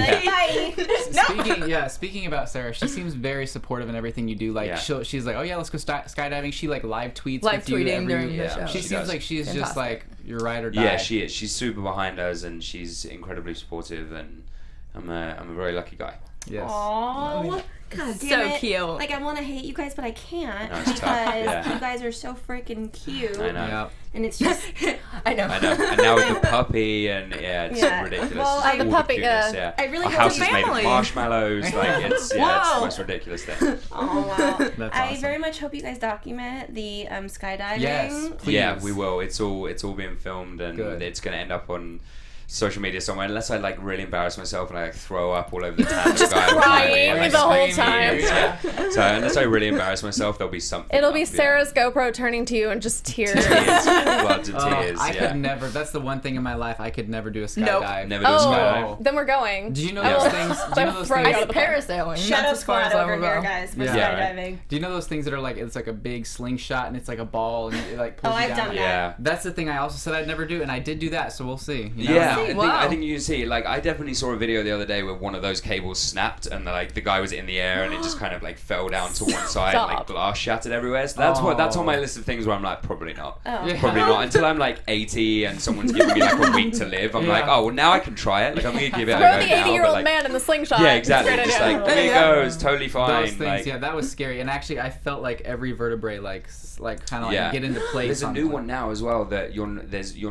Speaking about Sarah, she seems very supportive in everything you do. Like Yeah. she's like, oh yeah, let's go skydiving. She like live tweets Live with you tweeting every, during the show. She She seems does. like she's just Fantastic. like your ride or die. Yeah, she is. She's super behind us, and she's incredibly supportive, and I'm a very lucky guy. Yes. Aww. God damn So it. cute. Like, I want to hate you guys, but I can't No, it's because tough, yeah. you guys are so freaking cute. I know. Yeah. And it's just, I know. I know. And now with the puppy, and it's Yeah. ridiculous. Well, All the puppy, cuteness, yeah. I really Our hope house it's is a made of family. marshmallows. Like it's the Wow. most ridiculous thing. Oh wow! That's I awesome. very much hope you guys document the skydiving. Yes, please. Yeah, we will. It's all being filmed, and Good. it's going to end up on social media somewhere, unless I like really embarrass myself and I like throw up all over the town. Just crying the whole time. Yeah. So unless I really embarrass myself, there'll be something. It'll be up, yeah. Sarah's GoPro turning to you and just tears. Tears, floods of Oh, tears. I yeah. could never. That's the one thing in my life I could never do a skydive. Never do a skydive. Oh, then we're going. Do you know I those will- things? Do you know those throw you things? I out did of the plane. parasailing. Shadow That's as far squad as I over will here, go. guys. For Yeah. skydiving. Do you know those things that are like it's like a big slingshot and it's like a ball and it like pulls Oh, you I've down? done Yeah. That's the thing I also said I'd never do, and I did do that, so we'll see. You never Yeah, know. I think you can see. Like, I definitely saw a video the other day where one of those cables snapped, and like the guy was in the air, and it just kind of like fell down to one side, and, like Stop. glass shattered everywhere. So that's on my list of things where I'm like, probably not. Oh. Yeah. Probably not until I'm like 80 and someone's giving me like a week to live. I'm like, oh well, now I can try it. Like, I'm gonna give it a Throw go the now. 80-year-old but, like, man in the slingshot. yeah, exactly. Great Just idea. like there you go, it's totally fine. Those things, like, yeah, that was scary. And actually, I felt like every vertebrae, like kind of like Yeah. get into place. There's a on new it. one now as well that you're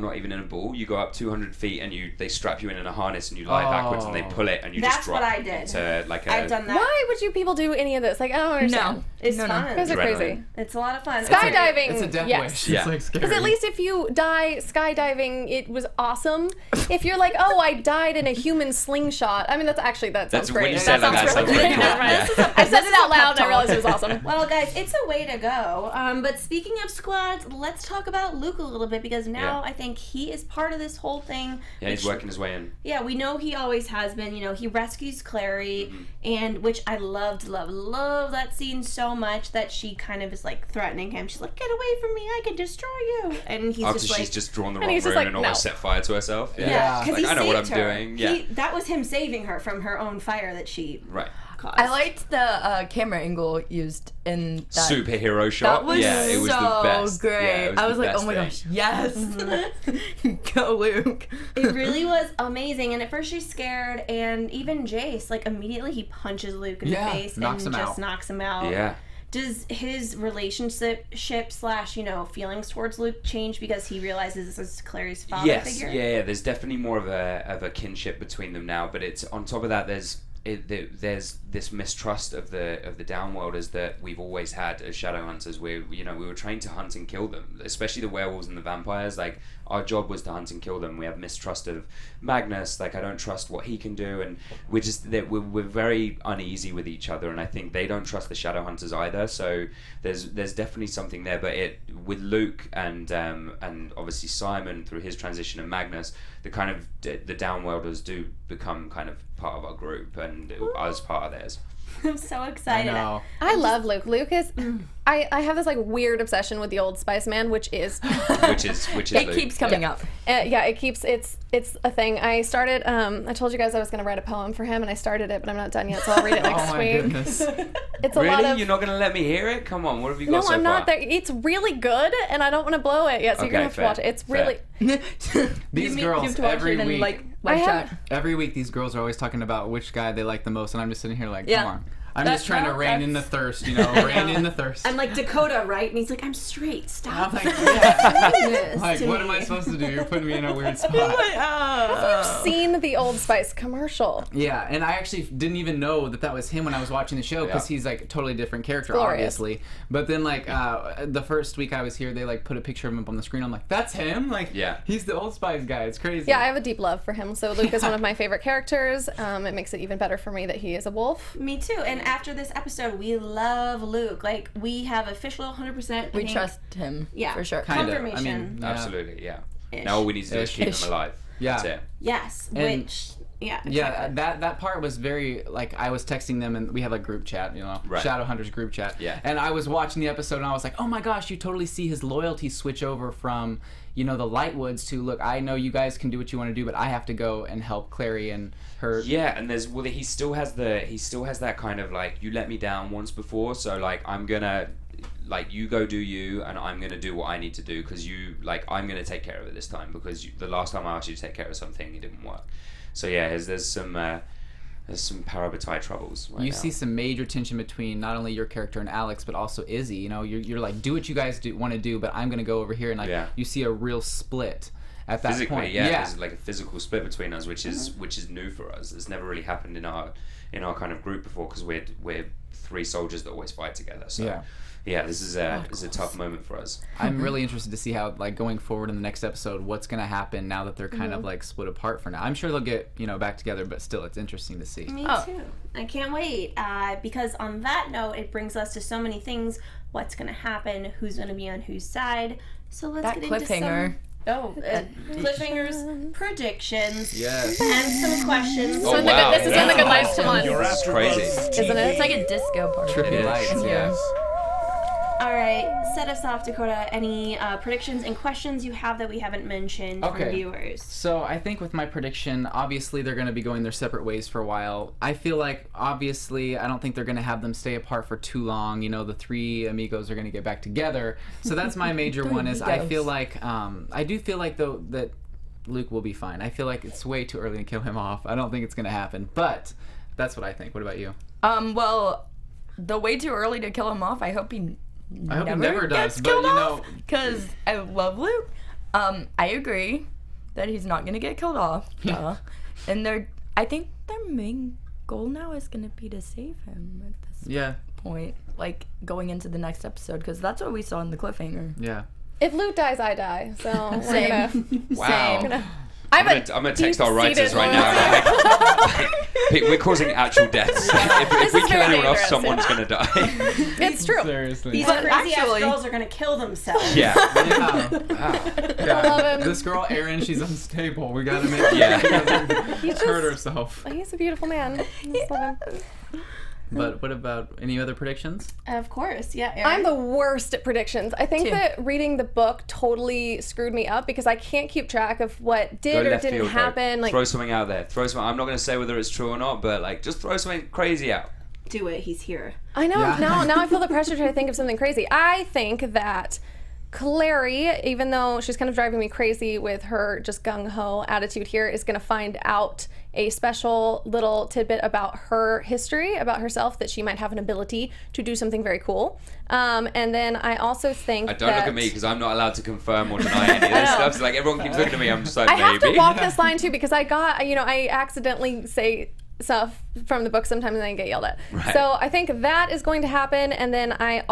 not even in a ball. You go up 200 feet and they strap you in a harness and you lie backwards and they pull it and you That's just drop what I did. to like a. I've done that. Why would you people do any of this? Like, I don't understand. No. It's No, no. fun. You guys are Adrenaline. crazy. It's a lot of fun. Skydiving. It's a death yes. wish. Yeah. It's like scary. Because at least if you die skydiving, it was awesome. If you're like, oh, I died in a human slingshot. I mean, that sounds That's great. when you said that that sounds sounds really pretty good. cool. Never mind. Yeah. I said it out loud and I realized it was awesome. Well, guys, it's a way to go. But speaking of squads, let's talk about Luke a little bit because now Yeah. I think he is part of this whole thing. Yeah, he's which- working his way in. Yeah, we know he always has been. You know, he rescues Clary, and which I love that scene so much that she kind of is like threatening him. She's like, "Get away from me! I can destroy you!" And he's After just like, she's just drawn the and wrong he's just rune like, and almost no. set fire to herself. yeah, because Like, he I know what I'm saved her. doing. Yeah. That was him saving her from her own fire that she Right. caused. I liked the camera angle used in that. Superhero shot. That was yeah, it was so the best. great. Yeah, it was I the was like, best oh my thing. gosh, yes. Go, Luke. It really was amazing. And at first she's scared, and even Jace, like immediately he punches Luke in the face knocks and him just out. knocks him out. Yeah. Does his relationship / feelings towards Luke change because he realizes this is Clary's father Yes, figure? yeah, there's definitely more of a kinship between them now, but it's on top of that there's this mistrust of the Downworlders that we've always had as Shadowhunters. We were trained to hunt and kill them, especially the werewolves and the vampires. Like, our job was to hunt and kill them. We have mistrust of Magnus. Like, I don't trust what he can do, and we're very uneasy with each other. And I think they don't trust the Shadowhunters either. So there's definitely something there. But with Luke and obviously Simon through his transition and Magnus, the Downworlders do become kind of part of our group and us part of theirs. I'm so I excited. know. I love Luke. Luke is. I have this like weird obsession with the Old Spice Man, which is. which is It Luke. keeps coming up. Yeah, it keeps. It's a thing. I started. I told you guys I was going to write a poem for him, and I started it, but I'm not done yet, so I'll read it next Oh my week. goodness. It's a Really? lot of. You're not going to let me hear it? Come on, what have you got No, so I'm far? not there. It's really good, and I don't want to blow it yet, so you're gonna have fair, to watch it. It's fair. really. These You girls have to watch every it and, week. like I live have- chat. Every week, these girls are always talking about which guy they like the most, and I'm just sitting here like, Yeah. come on. I'm just trying to rein in the thirst, you know, rein in the thirst. I'm like Dakota, right? And he's like, I'm straight. Stop. Like, what am I supposed to do? You're putting me in a weird spot. I've seen the Old Spice commercial. Yeah, and I actually didn't even know that was him when I was watching the show because he's like a totally different character, Glorious. obviously. But then like the first week I was here, they like put a picture of him up on the screen. I'm like, that's him? Like, he's the Old Spice guy. It's crazy. Yeah, I have a deep love for him. So Luke is one of my favorite characters. It makes it even better for me that he is a wolf. Me too. And after this episode, we love Luke. Like, we have official 100%. We trust him. Yeah, for sure. Kinda. Confirmation. I mean, absolutely, yeah. Now all we need to do is keep him alive. Yeah. That's it. Yes, And- which... Yeah. Yeah, that part was very, like, I was texting them and we have a group chat, you know, Shadowhunters group chat. Yeah. And I was watching the episode and I was like, oh my gosh, you totally see his loyalty switch over from, you know, the Lightwoods to, look, I know you guys can do what you want to do, but I have to go and help Clary and her. Yeah, and he still has that kind of like, you let me down once before, so like I'm gonna, like, you go do you, and I'm gonna do what I need to do because you, like, I'm gonna take care of it this time because the last time I asked you to take care of something, it didn't work. So yeah, there's some parabatai troubles right You now. see some major tension between not only your character and Alex, but also Izzy. You know, you're like, do what you guys want to do, but I'm gonna go over here, and like you see a real split at that physically, point. there's like a physical split between us, which is new for us. It's never really happened in our kind of group before because we're three soldiers that always fight together. So yeah, this is a tough moment for us. I'm really interested to see how, like, going forward in the next episode, what's going to happen now that they're kind of like split apart for now. I'm sure they'll get, you know, back together, but still, it's interesting to see. Me too. I can't wait because on that note, it brings us to so many things. What's going to happen? Who's going to be on whose side? So let's get into some... cliffhangers, predictions, and some questions. Oh, wow. This is when the good lights come on. It's crazy. Isn't it? It's like a disco party. Trippy lights, yes. All right, set us off, Dakota. Any predictions and questions you have that we haven't mentioned for viewers? So I think with my prediction, obviously they're going to be going their separate ways for a while. I feel like, obviously, I don't think they're going to have them stay apart for too long. You know, the three amigos are going to get back together. So that's my major one is I feel like, I do feel like, though, that Luke will be fine. I feel like it's way too early to kill him off. I don't think it's going to happen. But that's what I think. What about you? Well, the way too early to kill him off, I hope he never gets does, killed but you off, know, because I love Luke. I agree that he's not gonna get killed off. And I think their main goal now is gonna be to save him at this point, like going into the next episode, because that's what we saw in the cliffhanger. Yeah. If Luke dies, I die. So Same. Wow. I'm gonna text our writers right now. We're causing actual deaths. If we kill anyone else, someone's gonna die. It's true. Seriously. These crazy ass girls are gonna kill themselves. Yeah. I love him. This girl, Erin, she's unstable. We gotta make her He's hurt herself. He's a beautiful man. I just love him. But what about any other predictions? Of course, yeah. Erin. I'm the worst at predictions. I think that reading the book totally screwed me up because I can't keep track of what did or didn't happen. Like, throw something out there. I'm not going to say whether it's true or not, but like just throw something crazy out. Do it. He's here. I know. Now I feel the pressure to try to think of something crazy. I think that Clary, even though she's kind of driving me crazy with her just gung-ho attitude here, is going to find out a special little tidbit about her history, about herself, that she might have an ability to do something very cool. And then I also think don't look at me because I'm not allowed to confirm or deny any of this stuff. So like everyone keeps looking at me, I'm just like, I have to maybe. walk this line too because I accidentally say stuff from the book sometimes and I get yelled at. Right. So I think that is going to happen. And then I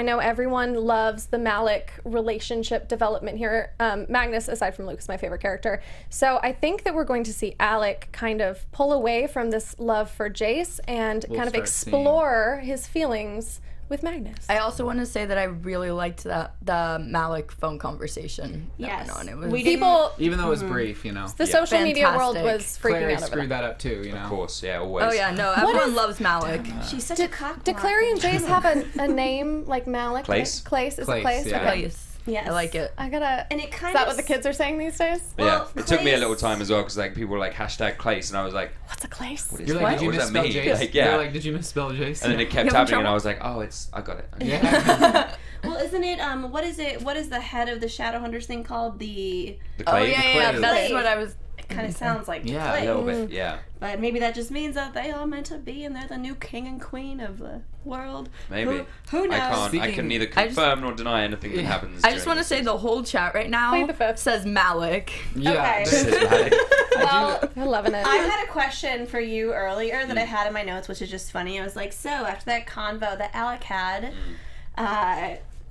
know everyone loves the Malec relationship development here. Magnus, aside from Luke, is my favorite character. So I think that we're going to see Alec kind of pull away from this love for Jace and kind of explore his feelings with Magnus. I also want to say that I really liked the Malec phone conversation. Yes. It was People, even though it was brief, you know. the social media world Fantastic. was freaking Clary out over screwed that up too, you know. Of course, yeah, always. Oh yeah, no, everyone loves Malec. She's such a cock. Do Clary and Jace have a name like Malec? Clace? Clace? Is Clace, it Clace? yeah. Okay. Yes. Yes. I like it. I gotta. And it kind Is that of what the kids are saying these days? Yeah, Well, it took me a Clace- little time as well because like people were like #Clace and I was like, What's a Clace? what is You're that? like, did you What does that misspell mean? Jace? Like, yeah. You're like, did you misspell Jace? And then it kept You having happening and trouble? I was like, oh, I got it. Yeah. Well, isn't it? What is it? What is the head of the Shadowhunters thing called? The The Oh clay? yeah, The that's Clay. what I was. it kind of sounds like a little bit, yeah. But maybe that just means that they are meant to be, and they're the new king and queen of the world. Maybe. Who knows? I can neither confirm nor deny anything that happens. I just want to say the whole chat right now says Malec. Yeah. Okay. This is Malec. Well, I'm loving it. I had a question for you earlier that I had in my notes, which is just funny. I was like, so after that convo that Alec had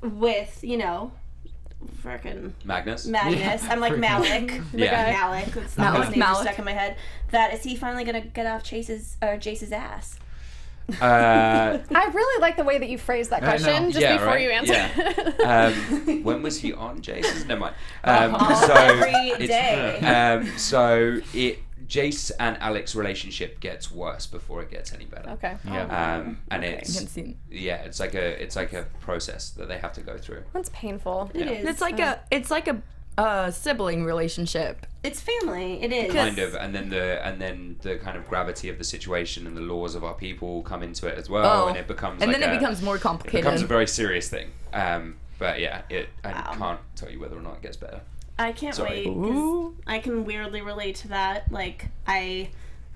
with, freaking Magnus. I'm like Malec. Malec. That's the Malec. name just stuck in my head. That is he finally gonna get off Jace's ass? I really like the way that you phrased that question just before you answer. Yeah. When was he on Jace's? Never mind. Every day. Jace and Alec's relationship gets worse before it gets any better. Okay. Yeah. And it's like a process that they have to go through. That's painful. It is. It's like a sibling relationship. It's family. It is kind of, and then the kind of gravity of the situation and the laws of our people come into it as well, and it becomes then it becomes more complicated. It becomes a very serious thing. But yeah, I can't tell you whether or not it gets better. I can't wait, 'cause I can weirdly relate to that. Like, I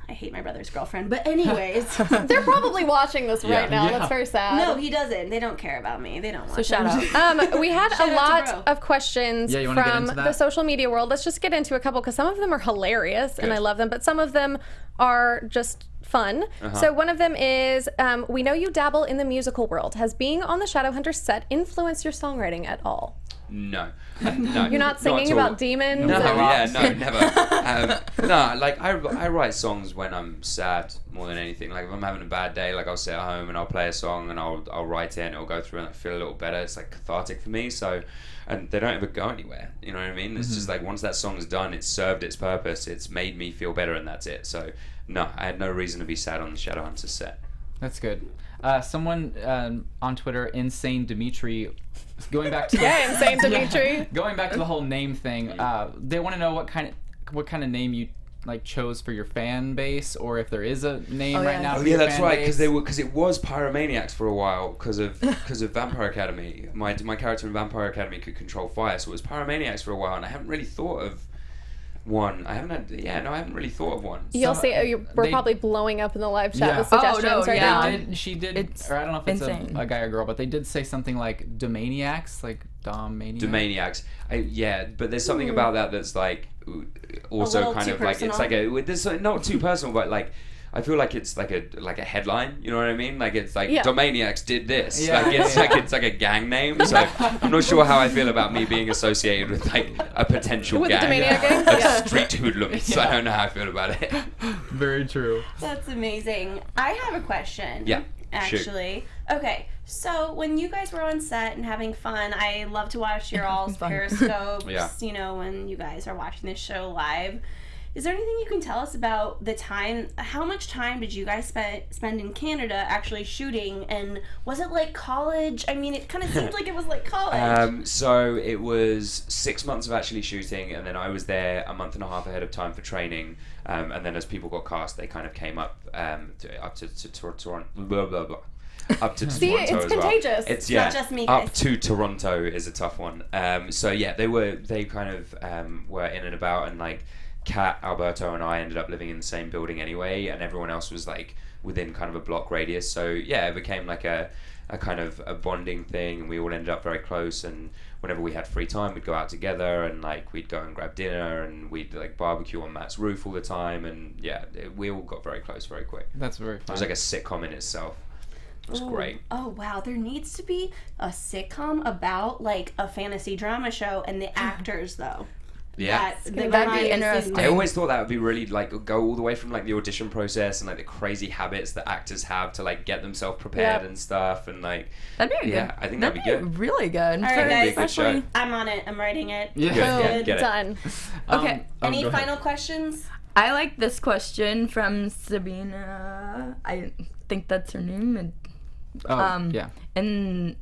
hate my brother's girlfriend, but anyways. They're probably watching this right now. That's very sad. No, he doesn't. They don't care about me. They don't want So shout out. We had a lot of questions from the social media world. Let's just get into a couple, because some of them are hilarious and I love them, but some of them are just fun. So one of them is, we know you dabble in the musical world. Has being on the Shadowhunters set influenced your songwriting at all? No. You're not singing about demons? No, never. No, like I write songs when I'm sad more than anything. Like if I'm having a bad day, like I'll sit at home and I'll play a song and I'll write it and it'll go through and I feel a little better. It's like cathartic for me. So, and they don't ever go anywhere. You know what I mean? It's just like once that song's done, it's served its purpose. It's made me feel better, and that's it. So no, I had no reason to be sad on the Shadowhunters set. That's good. Someone on Twitter, Insane Dimitri, going back to Insane Dimitri. Going back to the whole name thing, they want to know what kind of name you like chose for your fan base, or if there is a name right now. Oh yeah, that's right. Because it was Pyromaniacs for a while because of Vampire Academy. My character in Vampire Academy could control fire, so it was Pyromaniacs for a while, and I haven't really thought of one. I haven't really thought of one. You'll see. We're probably blowing up in the live chat with suggestions right now. She did, or I don't know if it's a guy or girl, but they did say something like Domaniacs, like Domaniacs. But there's something about that that's like also kind of like it's like there's not too personal, but like I feel like it's like a headline. You know what I mean? Like it's like Domaniacs did this. It's like a gang name. So I'm not sure how I feel about me being associated with like a potential gang of street hoodlums. I don't know how I feel about it. Very true. That's amazing. I have a question. Yeah. Actually. Shoot. Okay. So when you guys were on set and having fun, I love to watch your all's periscopes. When you guys are watching this show live. Is there anything you can tell us about the time? How much time did you guys spend in Canada actually shooting? And was it like college? I mean, it kind of seemed like it was like college. So it was 6 months of actually shooting, and then I was there a month and a half ahead of time for training. And then as people got cast, they kind of came up to Toronto. Blah, blah, blah. Up to See, Toronto it's as contagious. Well. It's not just me, guys. Up to Toronto is a tough one. They kind of were in and about, and like Kat, Alberto, and I ended up living in the same building anyway, and everyone else was like within kind of a block radius. So yeah, it became like a kind of a bonding thing, and we all ended up very close. And whenever we had free time, we'd go out together, and like we'd go and grab dinner, and we'd like barbecue on Matt's roof all the time. And we all got very close very quick. That's very fun. It was like a sitcom in itself. It was great. Oh wow, there needs to be a sitcom about like a fantasy drama show and the actors though. Yeah, that'd be interesting. I always thought that would be really like go all the way from like the audition process and like the crazy habits that actors have to like get themselves prepared and stuff, and like that'd be good. I think that'd be good. Really good. All right, guys, I'm on it. I'm writing it. Yeah, good. Done. Okay. Any final questions? I like this question from Sabina. I think that's her name. And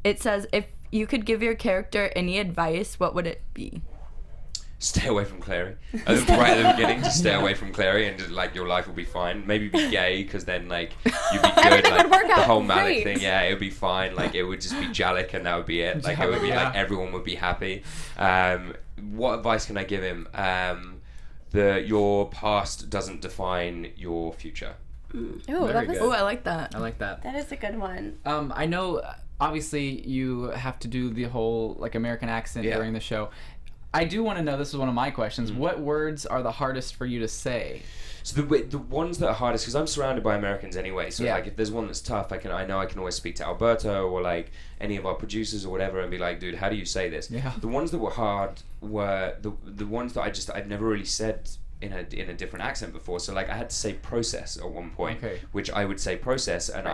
it says, if you could give your character any advice, what would it be? Stay away from Clary. Right at the beginning, just stay away from Clary, and just, like your life will be fine. Maybe be gay, because then like you'd be good. Everything like would work the out whole great. Malec thing, it would be fine. Like it would just be Jalek, and that would be it. Like it would be like everyone would be happy. What advice can I give him? your past doesn't define your future. Ooh, I like that. I like that. That is a good one. I know, obviously, you have to do the whole like American accent during the show. I do want to know. This is one of my questions. What words are the hardest for you to say? So the ones that are hardest, because I'm surrounded by Americans anyway. So like, if there's one that's tough, I know I can always speak to Alberto or like any of our producers or whatever, and be like, dude, how do you say this? Yeah. The ones that were hard were the ones that I've never really said in a different accent before. So like, I had to say process at one point, which I would say process, and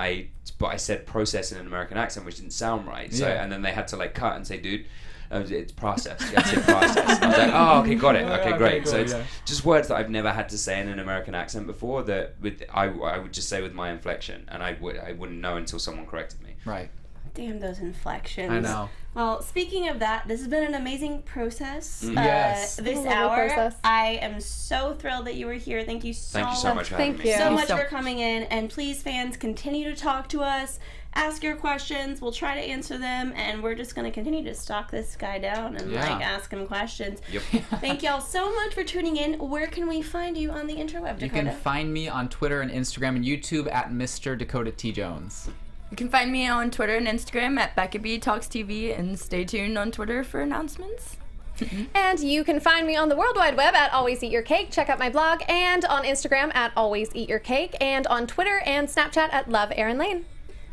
but I said process in an American accent, which didn't sound right. So and then they had to like cut and say, dude, it's process. You have to say process. I was like, oh, okay, got it. Okay, great. Cool, so it's just words that I've never had to say in an American accent before that I would just say with my inflection, and I wouldn't know until someone corrected me. Right. Damn those inflections. I know. Well, speaking of that, this has been an amazing process. Yes. This hour. I am so thrilled that you were here. Thank you so much for having me. So much for coming in. And please, fans, continue to talk to us. Ask your questions. We'll try to answer them. And we're just going to continue to stalk this guy down and ask him questions. Yep. Thank y'all so much for tuning in. Where can we find you on the interweb, Dakota? You can find me on Twitter and Instagram and YouTube at Mr. Dakota T. Jones. You can find me on Twitter and Instagram at Becca B Talks TV, and stay tuned on Twitter for announcements. And you can find me on the World Wide Web at Always Eat Your Cake. Check out my blog, and on Instagram at Always Eat Your Cake, and on Twitter and Snapchat at Love Erin Lane.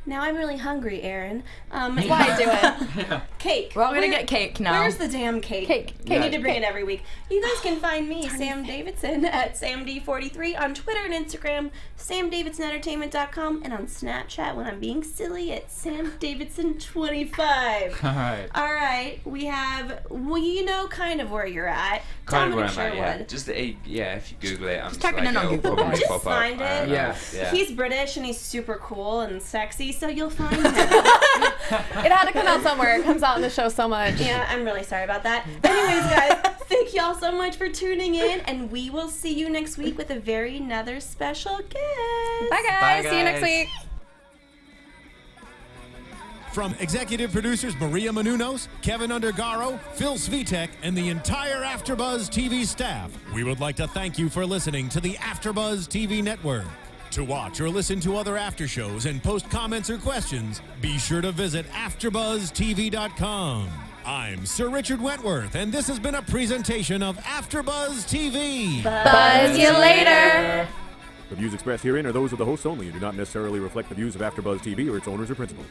Now I'm really hungry, Erin. Why do it? Cake. We're all gonna get cake now. Where's the damn cake? Cake. We need to bring it every week. You guys can find me, Sam Davidson, at SamD43 on Twitter and Instagram, SamDavidsonEntertainment.com, and on Snapchat when I'm being silly at SamDavidson25. All right. We have, you know, kind of where you're at. Kind of where Dominic I'm at, Sherwood. Just if you Google it, I'm just typing in on it'll Google. probably Just pop find up. it. Yeah. He's British and he's super cool and sexy, so you'll find him. It had to come out somewhere. It comes out in the show so much. Yeah, I'm really sorry about that. Anyways, guys, thank y'all so much for tuning in, and we will see you next week with another special guest. Bye, guys. Bye, See you next guys. week. From executive producers Maria Menounos, Kevin Undergaro, Phil Svitek, and the entire AfterBuzz TV staff, we would like to thank you for listening to the AfterBuzz TV network. To watch or listen to other after shows and post comments or questions, be sure to visit AfterBuzzTV.com. I'm Sir Richard Wentworth, and this has been a presentation of AfterBuzz TV. Buzz you later. The views expressed herein are those of the hosts only and do not necessarily reflect the views of AfterBuzz TV or its owners or principals.